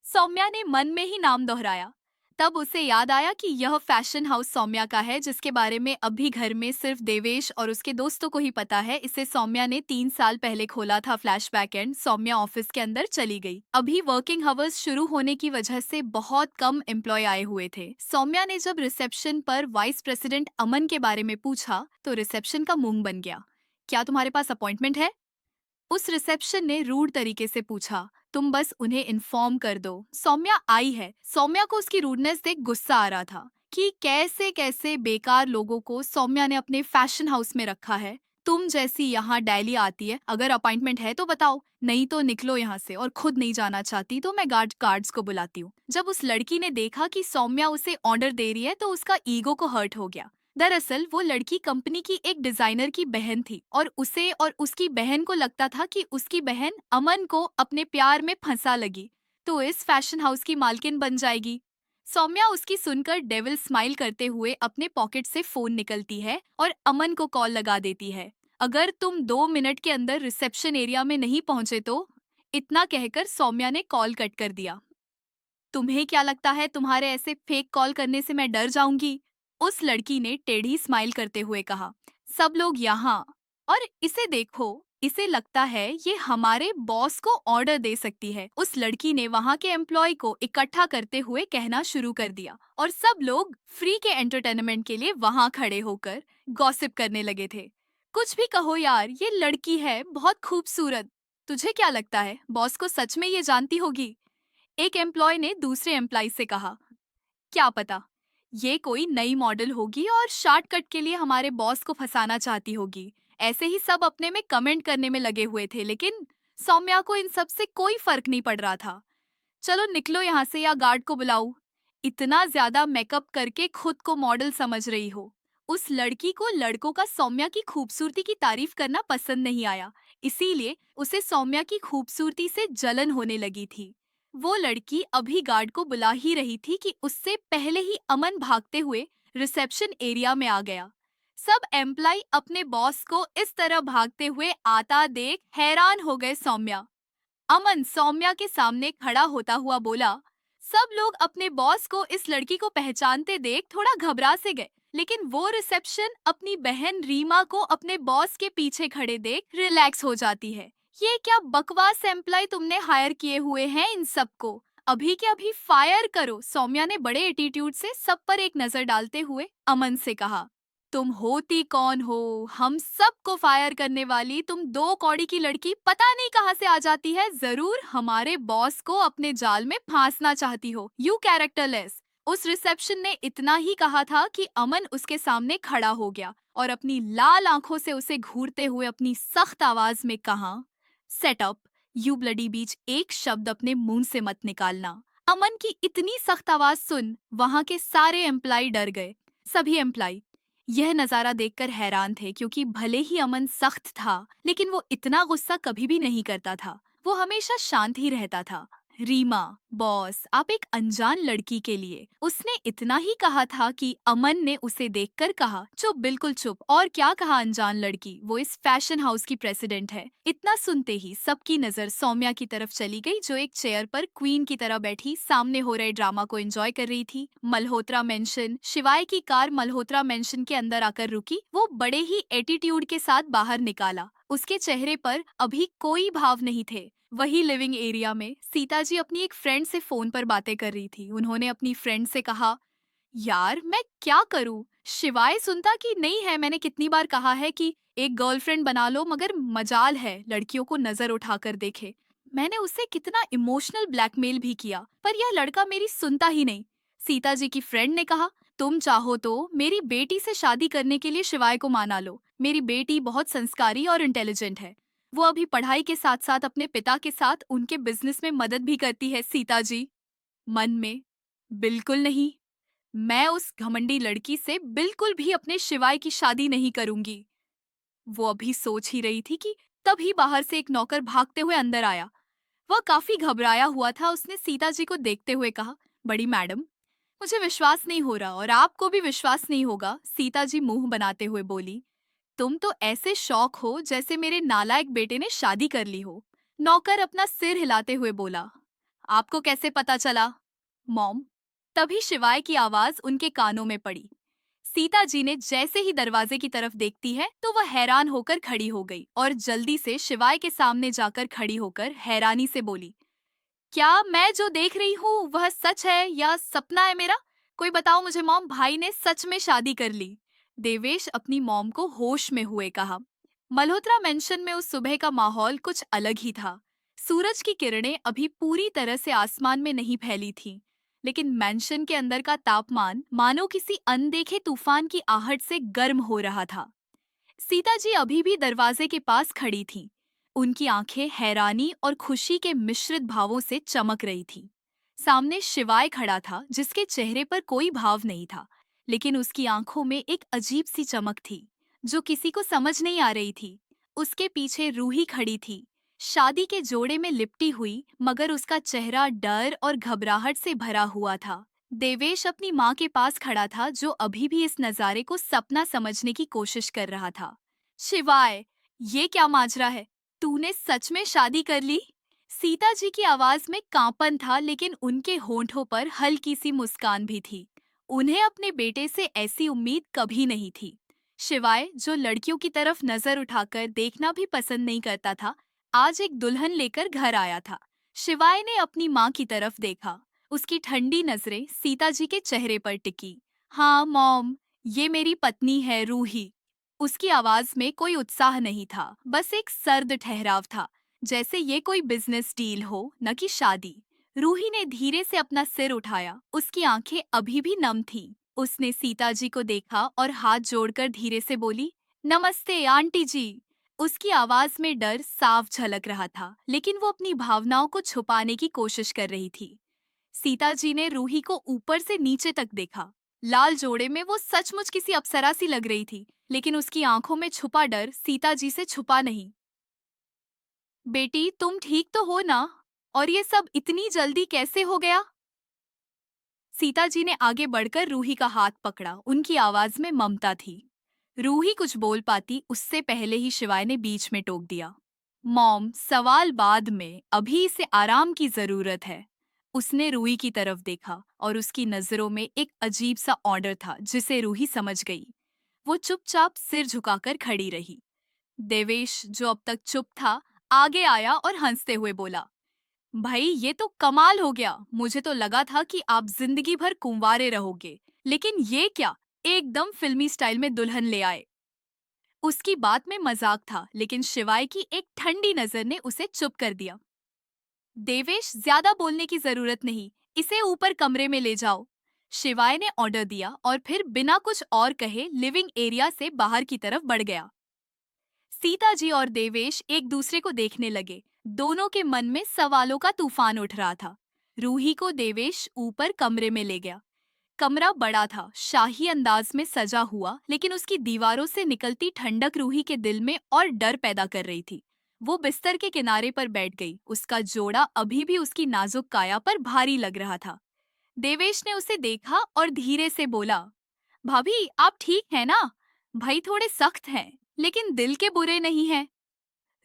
सौम्या ने मन में ही नाम दोहराया। तब उसे याद आया कि यह फैशन हाउस सौम्या का है, जिसके बारे में अभी घर में सिर्फ देवेश और उसके दोस्तों को ही पता है। इसे सौम्या ने 3 साल पहले खोला था। फ्लैशबैक एंड सौम्या ऑफिस के अंदर चली गई। अभी वर्किंग हावर्स शुरू होने की वजह से बहुत कम एम्प्लॉय आए हुए थे। सौम्या ने जब रिसेप्शन पर वाइस प्रेसिडेंट अमन के बारे में पूछा तो रिसेप्शन का मुंह बन गया। क्या तुम्हारे पास अपॉइंटमेंट है? उस रिसेप्शन ने रूड तरीके से पूछा। तुम बस उन्हें इन्फॉर्म कर दो सौम्या आई है। सौम्या को उसकी रूडनेस देख गुस्सा आ रहा था कि कैसे कैसे बेकार लोगों को सौम्या ने अपने फैशन हाउस में रखा है। तुम जैसी यहाँ डेली आती है, अगर अपॉइंटमेंट है तो बताओ, नहीं तो निकलो यहाँ से। और खुद नहीं जाना चाहती तो मैं गार्ड्स को बुलाती हूँ। जब उस लड़की ने देखा कि सौम्या उसे ऑर्डर दे रही है तो उसका ईगो को हर्ट हो गया। दरअसल वो लड़की कंपनी की एक डिजाइनर की बहन थी और उसे और उसकी बहन को लगता था कि उसकी बहन अमन को अपने प्यार में फंसा लगी तो इस फैशन हाउस की मालकिन बन जाएगी। सौम्या उसकी सुनकर डेविल स्माइल करते हुए अपने पॉकेट से फोन निकलती है और अमन को कॉल लगा देती है। अगर तुम 2 मिनट के अंदर रिसेप्शन एरिया में नहीं पहुंचे तो। इतना कहकर सौम्या ने कॉल कट कर दिया। तुम्हें क्या लगता है तुम्हारे ऐसे फेक कॉल करने से मैं डर जाऊंगी? उस लड़की ने टेढ़ी स्माइल करते हुए कहा। सब लोग यहाँ। और इसे देखो, इसे लगता है ये हमारे बॉस को ऑर्डर दे सकती है। उस लड़की ने वहाँ के एम्प्लॉय को इकट्ठा करते हुए कहना शुरू कर दिया और सब लोग फ्री के एंटरटेनमेंट के लिए वहाँ खड़े होकर गॉसिप करने लगे थे। कुछ भी कहो यार, ये लड़की है बहुत खूबसूरत। तुझे क्या लगता है बॉस को सच में ये जानती होगी? एक एम्प्लॉय ने दूसरे एम्प्लॉय से कहा। क्या पता, ये कोई नई मॉडल होगी और शॉर्टकट के लिए हमारे बॉस को फंसाना चाहती होगी। ऐसे ही सब अपने में कमेंट करने में लगे हुए थे, लेकिन सौम्या को इन सब से कोई फर्क नहीं पड़ रहा था। चलो निकलो यहाँ से या गार्ड को बुलाऊं। इतना ज्यादा मेकअप करके खुद को मॉडल समझ रही हो। उस लड़की को लड़कों का सौम्या की खूबसूरती की तारीफ करना पसंद नहीं आया, इसीलिए उसे सौम्या की खूबसूरती से जलन होने लगी थी। वो लड़की अभी गार्ड को बुला ही रही थी कि उससे पहले ही अमन भागते हुए रिसेप्शन एरिया में आ गया। सब एम्प्लाई अपने बॉस को इस तरह भागते हुए आता देख हैरान हो गए। सौम्या अमन सौम्या के सामने खड़ा होता हुआ बोला। सब लोग अपने बॉस को इस लड़की को पहचानते देख थोड़ा घबरा से गए, लेकिन वो रिसेप्शन अपनी बहन रीमा को अपने बॉस के पीछे खड़े देख रिलैक्स हो जाती है। ये क्या बकवास एम्प्लॉय तुमने हायर किए हुए हैं इन सबको? अभी के अभी फायर करो। सौम्या ने बड़े एटीट्यूड से सब पर एक नजर डालते हुए अमन से कहा। तुम होती कौन हो हम सबको फायर करने वाली? तुम 2 कौड़ी की लड़की पता नहीं कहाँ से आ जाती है। जरूर हमारे बॉस को अपने जाल में फांसना चाहती हो। You characterless. उस रिसेप्शन ने इतना ही कहा था कि अमन उसके सामने खड़ा हो गया और अपनी लाल आंखों से उसे घूरते हुए अपनी सख्त आवाज में कहा। सेटअप। यू ब्लडी बीच एक शब्द अपने मुंह से मत निकालना। अमन की इतनी सख्त आवाज सुन वहां के सारे एम्प्लाई डर गए। सभी एम्प्लाई यह नजारा देखकर हैरान थे, क्योंकि भले ही अमन सख्त था लेकिन वो इतना गुस्सा कभी भी नहीं करता था। वो हमेशा शांत ही रहता था। रीमा, बॉस, आप एक अनजान लड़की के लिए। उसने इतना ही कहा था कि अमन ने उसे देखकर कहा, चुप, बिल्कुल चुप। और क्या कहा अनजान लड़की? वो इस फैशन हाउस की प्रेसिडेंट है। इतना सुनते ही सबकी नजर सौम्या की तरफ चली गई, जो एक चेयर पर क्वीन की तरह बैठी सामने हो रहे ड्रामा को एंजॉय कर रही थी। मल्होत्रा मेंशन। शिवाय की कार मल्होत्रा मेंशन के अंदर आकर रुकी। वो बड़े ही एटीट्यूड के साथ बाहर निकाला। उसके चेहरे पर अभी कोई भाव नहीं थे। वही लिविंग एरिया में सीता जी अपनी एक फ्रेंड से फोन पर बातें कर रही थी। उन्होंने अपनी फ्रेंड से कहा, यार मैं क्या करूं? शिवाय सुनता कि नहीं है। मैंने कितनी बार कहा है कि एक गर्लफ्रेंड बना लो, मगर मजाल है लड़कियों को नजर उठाकर देखे। मैंने उसे कितना इमोशनल ब्लैकमेल भी किया, पर यह लड़का मेरी सुनता ही नहीं। सीता जी की फ्रेंड ने कहा, तुम चाहो तो मेरी बेटी से शादी करने के लिए शिवाय को माना लो। मेरी बेटी बहुत संस्कारी और इंटेलिजेंट है। वो अभी पढ़ाई के साथ साथ अपने पिता के साथ उनके बिजनेस में मदद भी करती है। सीता जी मन में, बिल्कुल नहीं। मैं उस घमंडी लड़की से बिल्कुल भी अपने शिवाय की शादी नहीं करूंगी। वो अभी सोच ही रही थी कि तभी बाहर से एक नौकर भागते हुए अंदर आया। वह काफी घबराया हुआ था। उसने सीता जी को देखते हुए कहा, बड़ी मैडम, मुझे विश्वास नहीं हो रहा और आपको भी विश्वास नहीं होगा। सीता जी मुंह बनाते हुए बोली, तुम तो ऐसे शौक हो जैसे मेरे नालायक बेटे ने शादी कर ली हो। नौकर अपना सिर हिलाते हुए बोला, आपको कैसे पता चला? मॉम, तभी शिवाय की आवाज उनके कानों में पड़ी। सीता जी ने जैसे ही दरवाजे की तरफ देखती है तो वह हैरान होकर खड़ी हो गई और जल्दी से शिवाय के सामने जाकर खड़ी होकर हैरानी से बोली, क्या मैं जो देख रही हूँ वह सच है या सपना है मेरा? कोई बताओ मुझे मॉम, भाई ने सच में शादी कर ली। देवेश अपनी मॉम को होश में हुए कहा। मल्होत्रा मेंशन में उस सुबह का माहौल कुछ अलग ही था। सूरज की किरणें अभी पूरी तरह से आसमान में नहीं फैली थीं, लेकिन मेंशन के अंदर का तापमान मानो किसी अनदेखे तूफान की आहट से गर्म हो रहा था। सीता जी अभी भी दरवाजे के पास खड़ी थीं। उनकी आंखें हैरानी और खुशी के मिश्रित भावों से चमक रही थीं। सामने शिवाय खड़ा था जिसके चेहरे पर कोई भाव नहीं था, लेकिन उसकी आंखों में एक अजीब सी चमक थी जो किसी को समझ नहीं आ रही थी। उसके पीछे रूही खड़ी थी, शादी के जोड़े में लिपटी हुई, मगर उसका चेहरा डर और घबराहट से भरा हुआ था। देवेश अपनी माँ के पास खड़ा था जो अभी भी इस नजारे को सपना समझने की कोशिश कर रहा था। शिवाय, ये क्या माजरा है? तूने सच में शादी कर ली? सीता जी की आवाज में कांपन था, लेकिन उनके होंठों पर हल्की सी मुस्कान भी थी। उन्हें अपने बेटे से ऐसी उम्मीद कभी नहीं थी। शिवाय, जो लड़कियों की तरफ नजर उठाकर देखना भी पसंद नहीं करता था, आज एक दुल्हन लेकर घर आया था। शिवाय ने अपनी माँ की तरफ देखा। उसकी ठंडी नजरें सीता जी के चेहरे पर टिकी। हाँ मॉम, ये मेरी पत्नी है रूही। उसकी आवाज में कोई उत्साह नहीं था, बस एक सर्द ठहराव था, जैसे ये कोई बिजनेस डील हो, न कि शादी। रूही ने धीरे से अपना सिर उठाया। उसकी आंखें अभी भी नम थीं। उसने सीता जी को देखा और हाथ जोड़कर धीरे से बोली, नमस्ते आंटी जी। उसकी आवाज में डर साफ झलक रहा था, लेकिन वो अपनी भावनाओं को छुपाने की कोशिश कर रही थी। सीता जी ने रूही को ऊपर से नीचे तक देखा। लाल जोड़े में वो सचमुच किसी अप्सरा सी लग रही थी, लेकिन उसकी आंखों में छुपा डर सीता जी से छुपा नहीं। बेटी, तुम ठीक तो हो ना? और ये सब इतनी जल्दी कैसे हो गया? सीता जी ने आगे बढ़कर रूही का हाथ पकड़ा। उनकी आवाज में ममता थी। रूही कुछ बोल पाती उससे पहले ही शिवाय ने बीच में टोक दिया। मॉम, सवाल बाद में, अभी इसे आराम की जरूरत है। उसने रूही की तरफ देखा और उसकी नजरों में एक अजीब सा ऑर्डर था जिसे रूही समझ गई। वो चुपचाप सिर झुकाकर खड़ी रही। देवेश, जो अब तक चुप था, आगे आया और हंसते हुए बोला, भाई ये तो कमाल हो गया। मुझे तो लगा था कि आप जिंदगी भर कुंवारे रहोगे, लेकिन ये क्या, एकदम फिल्मी स्टाइल में दुल्हन ले आए। उसकी बात में मजाक था, लेकिन शिवाय की एक ठंडी नजर ने उसे चुप कर दिया। देवेश, ज्यादा बोलने की जरूरत नहीं, इसे ऊपर कमरे में ले जाओ। शिवाय ने ऑर्डर दिया और फिर बिना कुछ और कहे लिविंग एरिया से बाहर की तरफ बढ़ गया। सीता जी और देवेश एक दूसरे को देखने लगे। दोनों के मन में सवालों का तूफान उठ रहा था। रूही को देवेश ऊपर कमरे में ले गया। कमरा बड़ा था, शाही अंदाज में सजा हुआ, लेकिन उसकी दीवारों से निकलती ठंडक रूही के दिल में और डर पैदा कर रही थी। वो बिस्तर के किनारे पर बैठ गई। उसका जोड़ा अभी भी उसकी नाजुक काया पर भारी लग रहा था। देवेश ने उसे देखा और धीरे से बोला, भाभी आप ठीक है ना? भाई थोड़े सख्त हैं, लेकिन दिल के बुरे नहीं हैं।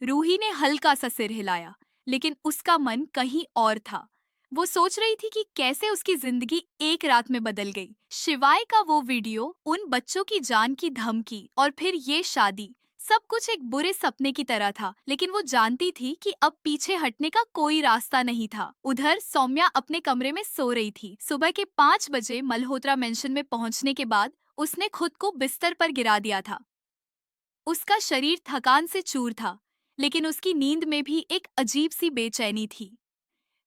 रूही ने हल्का सा सिर हिलाया, लेकिन उसका मन कहीं और था। वो सोच रही थी कि कैसे उसकी जिंदगी एक रात में बदल गई। शिवाय का वो वीडियो, उन बच्चों की जान की धमकी और फिर ये शादी, सब कुछ एक बुरे सपने की तरह था, लेकिन वो जानती थी कि अब पीछे हटने का कोई रास्ता नहीं था। उधर सौम्या अपने कमरे में सो रही थी। सुबह के 5 बजे मल्होत्रा मेंशन में पहुंचने के बाद उसने खुद को बिस्तर पर गिरा दिया था। उसका शरीर थकान से चूर था, लेकिन उसकी नींद में भी एक अजीब सी बेचैनी थी।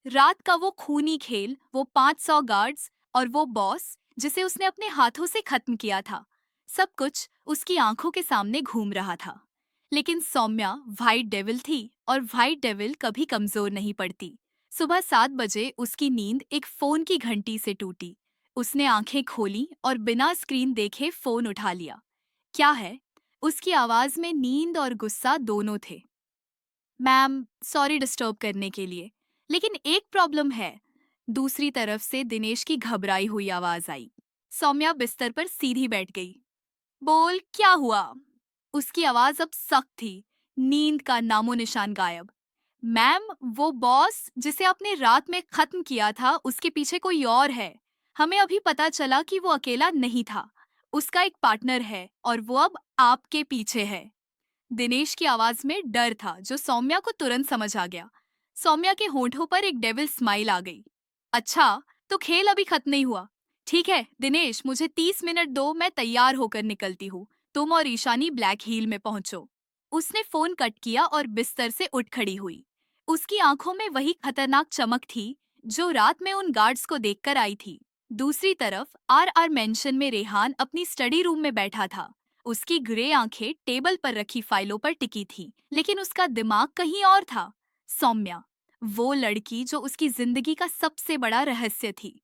रात का वो खूनी खेल, वो 500 गार्ड्स और वो बॉस जिसे उसने अपने हाथों से खत्म किया था, सब कुछ उसकी आंखों के सामने घूम रहा था। लेकिन सौम्या व्हाइट डेविल थी, और व्हाइट डेविल कभी कमजोर नहीं पड़ती। सुबह 7 बजे उसकी नींद एक फोन की घंटी से टूटी। उसने आंखें खोली और बिना स्क्रीन देखे फोन उठा लिया। क्या है? उसकी आवाज में नींद और गुस्सा दोनों थे। मैम, सॉरी डिस्टर्ब करने के लिए, लेकिन एक प्रॉब्लम है। दूसरी तरफ से दिनेश की घबराई हुई आवाज आई। सौम्या बिस्तर पर सीधी बैठ गई। बोल, क्या हुआ? उसकी आवाज अब सख्त थी, नींद का नामो निशान गायब। मैम, वो बॉस जिसे आपने रात में खत्म किया था, उसके पीछे कोई और है। हमें अभी पता चला कि वो अकेला नहीं था, उसका एक पार्टनर है और वो अब आपके पीछे है। दिनेश की आवाज में डर था जो सौम्या को तुरंत समझ आ गया। सौम्या के होंठों पर एक डेविल स्माइल आ गई। अच्छा, तो खेल अभी खत्म नहीं हुआ। ठीक है दिनेश, मुझे 30 मिनट दो, मैं तैयार होकर निकलती हूँ। तुम और ईशानी ब्लैक हील में पहुंचो। उसने फोन कट किया और बिस्तर से उठ खड़ी हुई। उसकी आंखों में वही खतरनाक चमक थी जो रात में उन गार्ड्स को देखकर आई थी। दूसरी तरफ आर मेंशन में रेहान अपनी स्टडी रूम में बैठा था। उसकी ग्रे आंखें टेबल पर रखी फाइलों पर टिकी थी, लेकिन उसका दिमाग कहीं और था। सौम्या, वो लड़की जो उसकी जिंदगी का सबसे बड़ा रहस्य थी।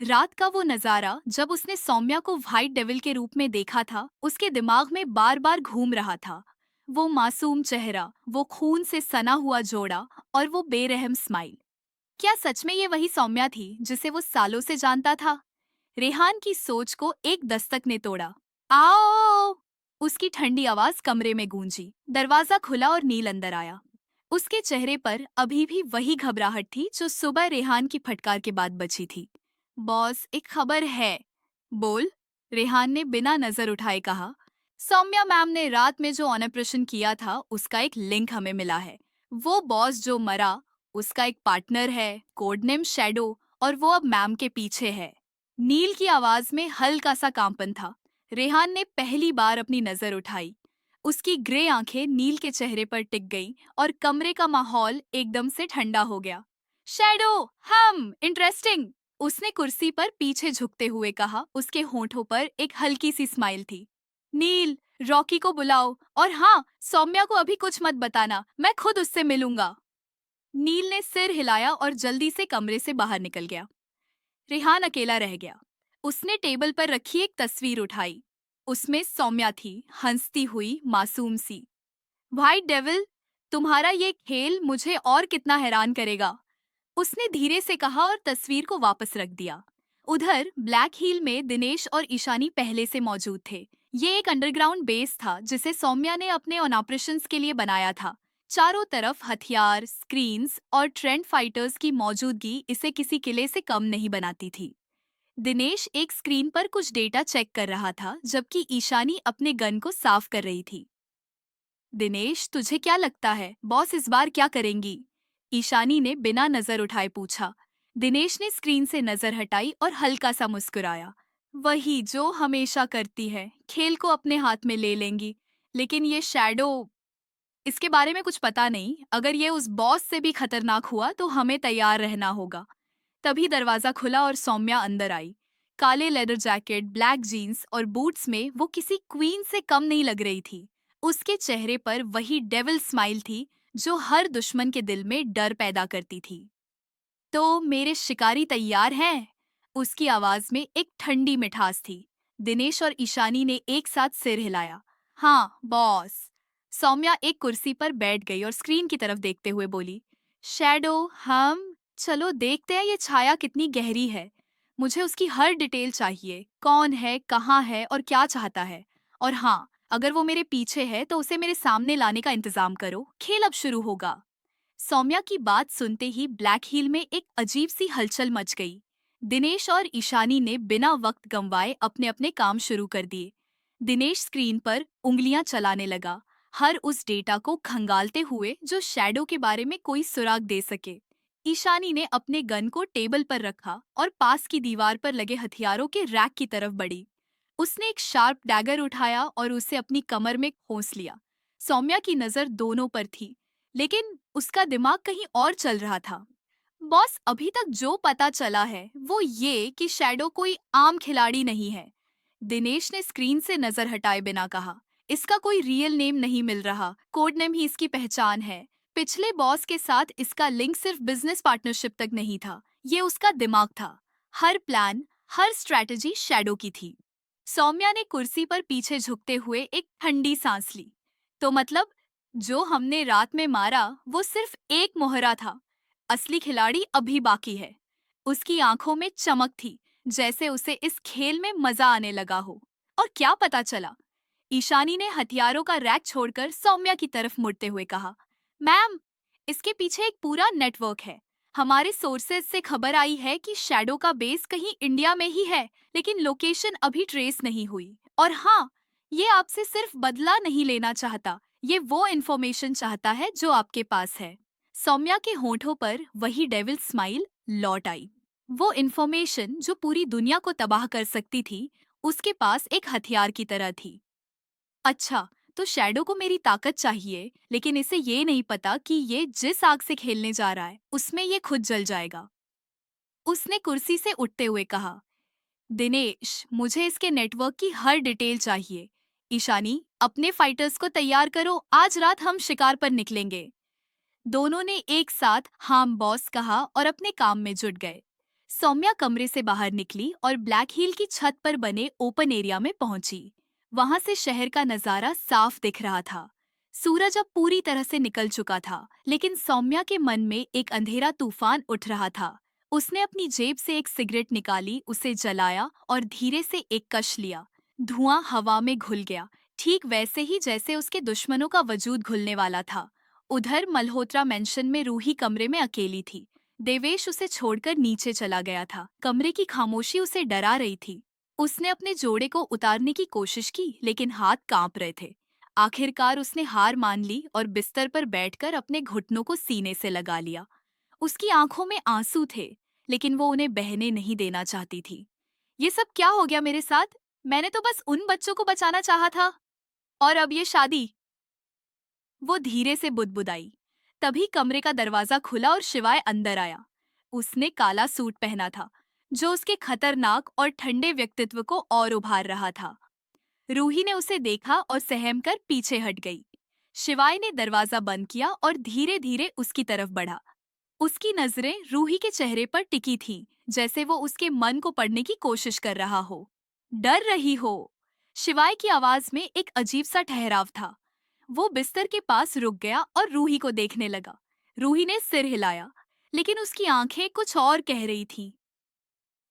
रात का वो नजारा जब उसने सौम्या को व्हाइट डेविल के रूप में देखा था, उसके दिमाग में बार बार घूम रहा था। वो मासूम चेहरा, वो खून से सना हुआ जोड़ा और वो बेरहम स्माइल। क्या सच में ये वही सौम्या थी जिसे वो सालों से जानता था? रेहान की सोच को एक दस्तक ने तोड़ा। आओ! उसकी ठंडी आवाज कमरे में गूंजी। दरवाजा खुला और नील अंदर आया। उसके चेहरे पर अभी भी वही घबराहट थी जो सुबह रेहान की फटकार के बाद बची थी। बॉस, एक खबर है। बोल, रेहान ने बिना नजर उठाए कहा। सौम्या मैम ने रात में जो ऑपरेशन किया था उसका एक लिंक हमें मिला है। वो बॉस जो मरा, उसका एक पार्टनर है, कोड नेम शैडो, और वो अब मैम के पीछे है। नील की आवाज में हल्का सा कांपन था। रेहान ने पहली बार अपनी नजर उठाई। उसकी ग्रे आंखें नील के चेहरे पर टिक गईं और कमरे का माहौल एकदम से ठंडा हो गया। शैडो, हम इंटरेस्टिंग, उसने कुर्सी पर पीछे झुकते हुए कहा। उसके होंठों पर एक हल्की सी स्माइल थी। नील, रॉकी को बुलाओ, और हाँ, सौम्या को अभी कुछ मत बताना, मैं खुद उससे मिलूंगा। नील ने सिर हिलाया और जल्दी से कमरे से बाहर निकल गया। रेहान अकेला रह गया। उसने टेबल पर रखी एक तस्वीर उठाई। उसमें सौम्या थी, हंसती हुई, मासूम सी। व्हाइट डेविल, तुम्हारा ये खेल मुझे और कितना हैरान करेगा, उसने धीरे से कहा और तस्वीर को वापस रख दिया। उधर ब्लैक हील में दिनेश और ईशानी पहले से मौजूद थे। ये एक अंडरग्राउंड बेस था जिसे सौम्या ने अपने ऑपरेशंस के लिए बनाया था। चारों तरफ हथियार, स्क्रीन्स और ट्रेंड फाइटर्स की मौजूदगी इसे किसी किले से कम नहीं बनाती थी। दिनेश एक स्क्रीन पर कुछ डेटा चेक कर रहा था जबकि ईशानी अपने गन को साफ कर रही थी। दिनेश, तुझे क्या लगता है बॉस इस बार क्या करेंगी? ईशानी ने बिना नजर उठाए पूछा। दिनेश ने स्क्रीन से नजर हटाई और हल्का सा मुस्कुराया। वही जो हमेशा करती है, खेल को अपने हाथ में ले लेंगी। लेकिन ये शैडो, इसके बारे में कुछ पता नहीं। अगर ये उस बॉस से भी खतरनाक हुआ तो हमें तैयार रहना होगा। तभी दरवाजा खुला और सौम्या अंदर आई। काले लेदर जैकेट, ब्लैक जीन्स और बूट्स में वो किसी क्वीन से कम नहीं लग रही थी। उसके चेहरे पर वही डेविल स्माइल थी जो हर दुश्मन के दिल में डर पैदा करती थी। तो मेरे शिकारी तैयार हैं? उसकी आवाज में एक ठंडी मिठास थी। दिनेश और ईशानी ने एक साथ सिर हिलाया। हाँ बॉस। सौम्या एक कुर्सी पर बैठ गई और स्क्रीन की तरफ देखते हुए बोली। शैडो, हम चलो देखते हैं ये छाया कितनी गहरी है। मुझे उसकी हर डिटेल चाहिए, कौन है, कहाँ है और क्या चाहता है। और हाँ, अगर वो मेरे पीछे है तो उसे मेरे सामने लाने का इंतजाम करो। खेल अब शुरू होगा। सौम्या की बात सुनते ही ब्लैक हील में एक अजीब सी हलचल मच गई। दिनेश और ईशानी ने बिना वक्त गंवाए अपने अपने काम शुरू कर दिए। दिनेश स्क्रीन पर उंगलियां चलाने लगा, हर उस डेटा को खंगालते हुए जो शैडो के बारे में कोई सुराग दे सके। ईशानी ने अपने गन को टेबल पर रखा और पास की दीवार पर लगे हथियारों के रैक की तरफ बढ़ी। उसने एक शार्प डैगर उठाया और उसे अपनी कमर में खोस लिया। सौम्या की नजर दोनों पर थी, लेकिन उसका दिमाग कहीं और चल रहा था। बॉस, अभी तक जो पता चला है वो ये कि शैडो कोई आम खिलाड़ी नहीं है। दिनेश ने स्क्रीन से नजर हटाए बिना कहा। इसका कोई रियल नेम नहीं मिल रहा, कोड नेम ही इसकी पहचान है। पिछले बॉस के साथ इसका लिंक सिर्फ बिजनेस पार्टनरशिप तक नहीं था, ये उसका दिमाग था। हर प्लान, हर स्ट्रैटेजी शैडो की थी। सौम्या ने कुर्सी पर पीछे झुकते हुए एक ठंडी सांस ली। तो मतलब जो हमने रात में मारा वो सिर्फ एक मोहरा था, असली खिलाड़ी अभी बाकी है। उसकी आंखों में चमक थी, जैसे उसे इस खेल में मजा आने लगा हो। और क्या पता चला? ईशानी ने हथियारों का रैक छोड़कर सौम्या की तरफ मुड़ते हुए कहा। मैम, इसके पीछे एक पूरा नेटवर्क है। हमारे सोर्सेज से खबर आई है कि शैडो का बेस कहीं इंडिया में ही है, लेकिन लोकेशन अभी ट्रेस नहीं हुई। और हाँ, ये आपसे सिर्फ बदला नहीं लेना चाहता, ये वो इन्फॉर्मेशन चाहता है जो आपके पास है। सौम्या के होठों पर वही डेविल स्माइल लौट आई। वो इन्फॉर्मेशन जो पूरी दुनिया को तबाह कर सकती थी, उसके पास एक हथियार की तरह थी। अच्छा, तो शैडो को मेरी ताकत चाहिए, लेकिन इसे ये नहीं पता कि ये जिस आग से खेलने जा रहा है, उसमें ये खुद जल जाएगा। उसने कुर्सी से उठते हुए कहा, दिनेश, मुझे इसके नेटवर्क की हर डिटेल चाहिए। ईशानी, अपने फाइटर्स को तैयार करो, आज रात हम शिकार पर निकलेंगे। दोनों ने एक साथ हाम बॉस कहा और अपने काम में जुट गए। सौम्या कमरे से बाहर निकली और ब्लैक हिल की छत पर बने ओपन एरिया में पहुंची। वहां से शहर का नजारा साफ दिख रहा था। सूरज अब पूरी तरह से निकल चुका था, लेकिन सौम्या के मन में एक अंधेरा तूफान उठ रहा था। उसने अपनी जेब से एक सिगरेट निकाली, उसे जलाया और धीरे से एक कश लिया। धुआं हवा में घुल गया, ठीक वैसे ही जैसे उसके दुश्मनों का वजूद घुलने वाला था। उधर मल्होत्रा मेंशन में रूही कमरे में अकेली थी। देवेश उसे छोड़कर नीचे चला गया था। कमरे की खामोशी उसे डरा रही थी। उसने अपने जोड़े को उतारने की कोशिश की, लेकिन हाथ कांप रहे थे। आखिरकार उसने हार मान ली और बिस्तर पर बैठकर अपने घुटनों को सीने से लगा लिया। उसकी आंखों में आंसू थे, लेकिन वो उन्हें बहने नहीं देना चाहती थी। ये सब क्या हो गया मेरे साथ? मैंने तो बस उन बच्चों को बचाना चाहा था, और अब ये शादी। वो धीरे से बुदबुदाई। तभी कमरे का दरवाजा खुला और शिवाय अंदर आया। उसने काला सूट पहना था, जो उसके खतरनाक और ठंडे व्यक्तित्व को और उभार रहा था। रूही ने उसे देखा और सहम कर पीछे हट गई। शिवाय ने दरवाजा बंद किया और धीरे धीरे उसकी तरफ बढ़ा। उसकी नजरें रूही के चेहरे पर टिकी थीं, जैसे वो उसके मन को पढ़ने की कोशिश कर रहा हो। डर रही हो? शिवाय की आवाज में एक अजीब सा ठहराव था। वो बिस्तर के पास रुक गया और रूही को देखने लगा। रूही ने सिर हिलाया, लेकिन उसकी आंखें कुछ और कह रही थीं।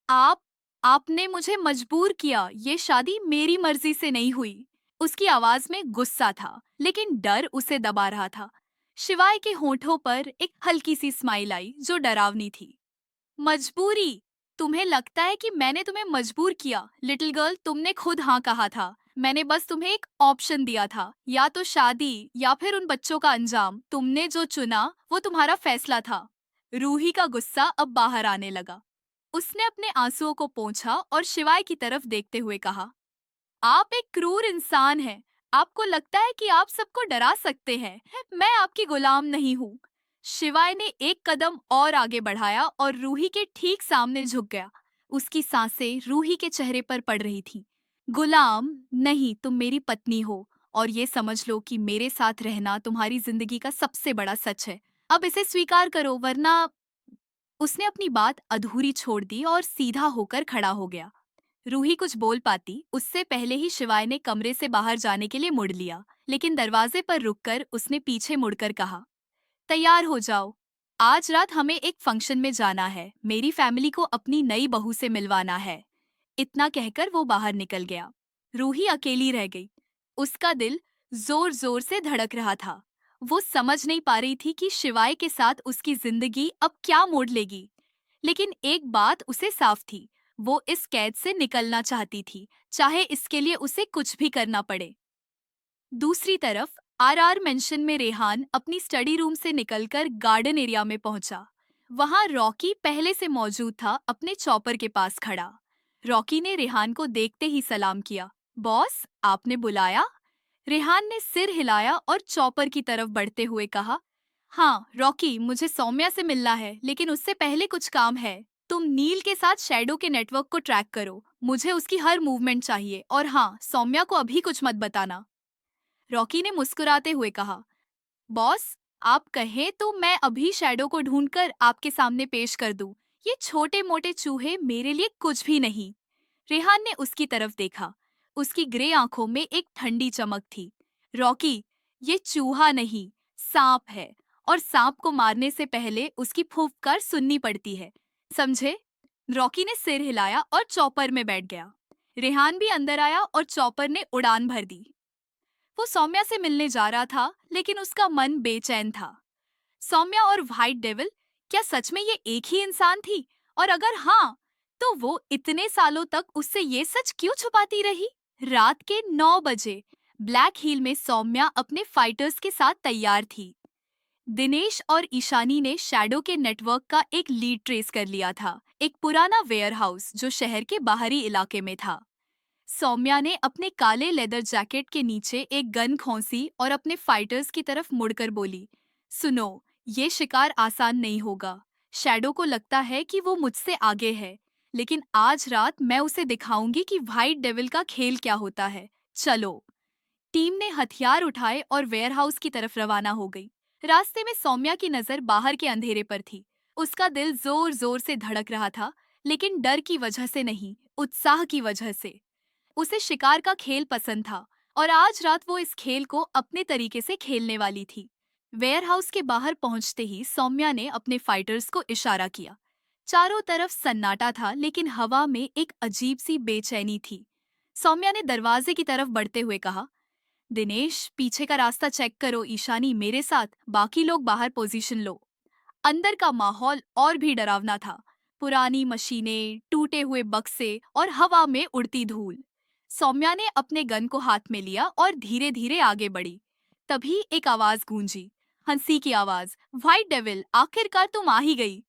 आप आपने मुझे मजबूर किया, ये शादी मेरी मर्जी से नहीं हुई। उसकी आवाज में गुस्सा था, लेकिन डर उसे दबा रहा था। शिवाय के होठों पर एक हल्की सी स्माइल आई जो डरावनी थी। मजबूरी? तुम्हें लगता है कि मैंने तुम्हें मजबूर किया? लिटिल गर्ल, तुमने खुद हाँ कहा था। मैंने बस तुम्हें एक ऑप्शन दिया था, या तो शादी या फिर उन बच्चों का अंजाम। तुमने जो चुना वो तुम्हारा फैसला था। रूही का गुस्सा अब बाहर आने लगा। उसने अपने आंसुओं को पोंछा और शिवाय की तरफ देखते हुए कहा, आप एक क्रूर इंसान हैं। आपको लगता है कि आप सबको डरा सकते हैं। मैं आपकी गुलाम नहीं हूँ। शिवाय ने एक कदम और आगे बढ़ाया और रूही के ठीक सामने झुक गया। उसकी सांसें रूही के चेहरे पर पड़ रही थीं। गुलाम नहीं, तुम मेरी पत्नी हो, और ये समझ लो कि मेरे साथ रहना तुम्हारी जिंदगी का सबसे बड़ा सच है। अब इसे स्वीकार करो, वरना। उसने अपनी बात अधूरी छोड़ दी और सीधा होकर खड़ा हो गया। रूही कुछ बोल पाती उससे पहले ही शिवाय ने कमरे से बाहर जाने के लिए मुड़ लिया, लेकिन दरवाजे पर रुककर उसने पीछे मुड़कर कहा, तैयार हो जाओ। आज रात हमें एक फंक्शन में जाना है। मेरी फैमिली को अपनी नई बहू से मिलवाना है। इतना कहकर वो बाहर निकल गया। रूही अकेली रह गई। उसका दिल जोर जोर से धड़क रहा था। वो समझ नहीं पा रही थी कि शिवाय के साथ उसकी जिंदगी अब क्या मोड़ लेगी। लेकिन एक बात उसे साफ थी, वो इस कैद से निकलना चाहती थी, चाहे इसके लिए उसे कुछ भी करना पड़े। दूसरी तरफ आरआर मेंशन में रेहान अपनी स्टडी रूम से निकलकर गार्डन एरिया में पहुंचा। वहां रॉकी पहले से मौजूद था, अपने चॉपर के पास खड़ा। रॉकी ने रेहान को देखते ही सलाम किया। बॉस, आपने बुलाया? रेहान ने सिर हिलाया और चॉपर की तरफ बढ़ते हुए कहा, हाँ रॉकी, मुझे सौम्या से मिलना है, लेकिन उससे पहले कुछ काम है। तुम नील के साथ शैडो के नेटवर्क को ट्रैक करो। मुझे उसकी हर मूवमेंट चाहिए, और हाँ, सौम्या को अभी कुछ मत बताना। रॉकी ने मुस्कुराते हुए कहा, बॉस, आप कहें तो मैं अभी शैडो को ढूंढकर आपके सामने पेश कर दूं। ये छोटे मोटे चूहे मेरे लिए कुछ भी नहीं। रेहान ने उसकी तरफ देखा। उसकी ग्रे आंखों में एक ठंडी चमक थी। रॉकी, ये चूहा नहीं, सांप है, और सांप को मारने से पहले उसकी फुफकार सुननी पड़ती है, समझे? रॉकी ने सिर हिलाया और चॉपर में बैठ गया। रेहान भी अंदर आया और चॉपर ने उड़ान भर दी। वो सौम्या से मिलने जा रहा था, लेकिन उसका मन बेचैन था। सौम्या और व्हाइट डेविल क्या सच में ये एक ही इंसान थी? और अगर हाँ, तो वो इतने सालों तक उससे ये सच क्यों छुपाती रही? रात के 9 बजे ब्लैक हिल में सौम्या अपने फाइटर्स के साथ तैयार थी। दिनेश और ईशानी ने शैडो के नेटवर्क का एक लीड ट्रेस कर लिया था, एक पुराना वेयरहाउस जो शहर के बाहरी इलाके में था। सौम्या ने अपने काले लेदर जैकेट के नीचे एक गन खोंसी और अपने फाइटर्स की तरफ मुड़कर बोली, सुनो, ये शिकार आसान नहीं होगा। शैडो को लगता है कि वो मुझसे आगे है, लेकिन आज रात मैं उसे दिखाऊंगी कि व्हाइट डेविल का खेल क्या होता है। चलो। टीम ने हथियार उठाए और वेयरहाउस की तरफ रवाना हो गई। रास्ते में सौम्या की नजर बाहर के अंधेरे पर थी। उसका दिल जोर जोर से धड़क रहा था, लेकिन डर की वजह से नहीं, उत्साह की वजह से। उसे शिकार का खेल पसंद था और आज रात वो इस खेल को अपने तरीके से खेलने वाली थी। वेयरहाउस के बाहर पहुंचते ही सौम्या ने अपने फाइटर्स को इशारा किया। चारों तरफ सन्नाटा था, लेकिन हवा में एक अजीब सी बेचैनी थी। सौम्या ने दरवाजे की तरफ बढ़ते हुए कहा, दिनेश, पीछे का रास्ता चेक करो। ईशानी, मेरे साथ। बाकी लोग बाहर पोजीशन लो। अंदर का माहौल और भी डरावना था। पुरानी मशीनें, टूटे हुए बक्से और हवा में उड़ती धूल। सौम्या ने अपने गन को हाथ में लिया और धीरे धीरे आगे बढ़ी। तभी एक आवाज गूंजी, हंसी की आवाज। व्हाइट डेविल, आखिरकार तुम आ ही गई।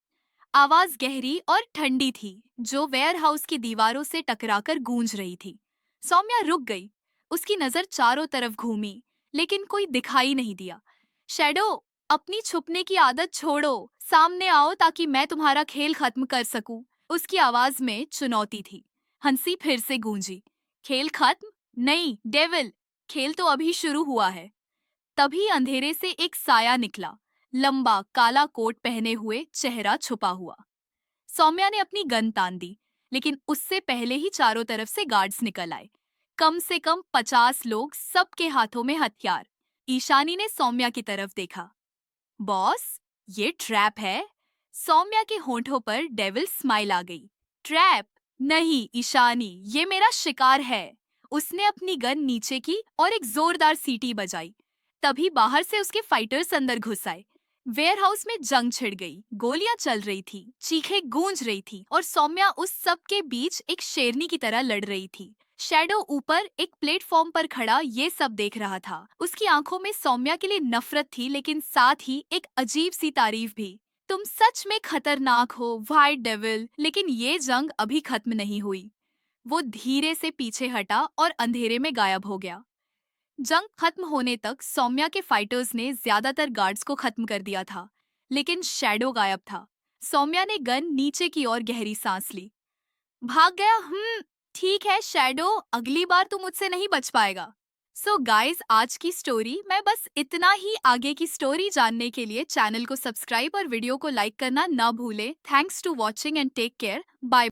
आवाज गहरी और ठंडी थी, जो वेयरहाउस की दीवारों से टकराकर गूंज रही थी। सौम्या रुक गई। उसकी नजर चारों तरफ घूमी, लेकिन कोई दिखाई नहीं दिया। शैडो, अपनी छुपने की आदत छोड़ो। सामने आओ ताकि मैं तुम्हारा खेल खत्म कर सकूं। उसकी आवाज में चुनौती थी। हंसी फिर से गूंजी। खेल खत्म? नहीं, डेविल, खेल तो अभी शुरू हुआ है। तभी अंधेरे से एक साया निकला, लंबा काला कोट पहने हुए, चेहरा छुपा हुआ। सौम्या ने अपनी गन तान दी, लेकिन उससे पहले ही चारों तरफ से गार्ड्स निकल आए। कम से कम 50 लोग, सबके हाथों में हथियार। ईशानी ने सौम्या की तरफ देखा। बॉस, ये ट्रैप है। सौम्या के होंठों पर डेविल स्माइल आ गई। ट्रैप? नहीं ईशानी, ये मेरा शिकार है। उसने अपनी गन नीचे की और एक जोरदार सीटी बजाई। तभी बाहर से उसके फाइटर्स अंदर घुस आए। वेयरहाउस में जंग छिड़ गई। गोलियां चल रही थी, चीखें गूंज रही थी और सौम्या उस सब के बीच एक शेरनी की तरह लड़ रही थी। शैडो ऊपर एक प्लेटफॉर्म पर खड़ा ये सब देख रहा था। उसकी आंखों में सौम्या के लिए नफरत थी, लेकिन साथ ही एक अजीब सी तारीफ भी। तुम सच में खतरनाक हो, व्हाइट डेविल, लेकिन ये जंग अभी खत्म नहीं हुई। वो धीरे से पीछे हटा और अंधेरे में गायब हो गया। जंग खत्म होने तक सौम्या के फाइटर्स ने ज्यादातर गार्ड्स को खत्म कर दिया था, लेकिन शैडो गायब था। सौम्या ने गन नीचे की ओर गहरी सांस ली। भाग गया? ठीक है शैडो, अगली बार तू मुझसे नहीं बच पाएगा। सो गाइस, आज की स्टोरी मैं बस इतना ही। आगे की स्टोरी जानने के लिए चैनल को सब्सक्राइब और वीडियो को लाइक करना ना भूले। Thanks to watching and take care. Bye.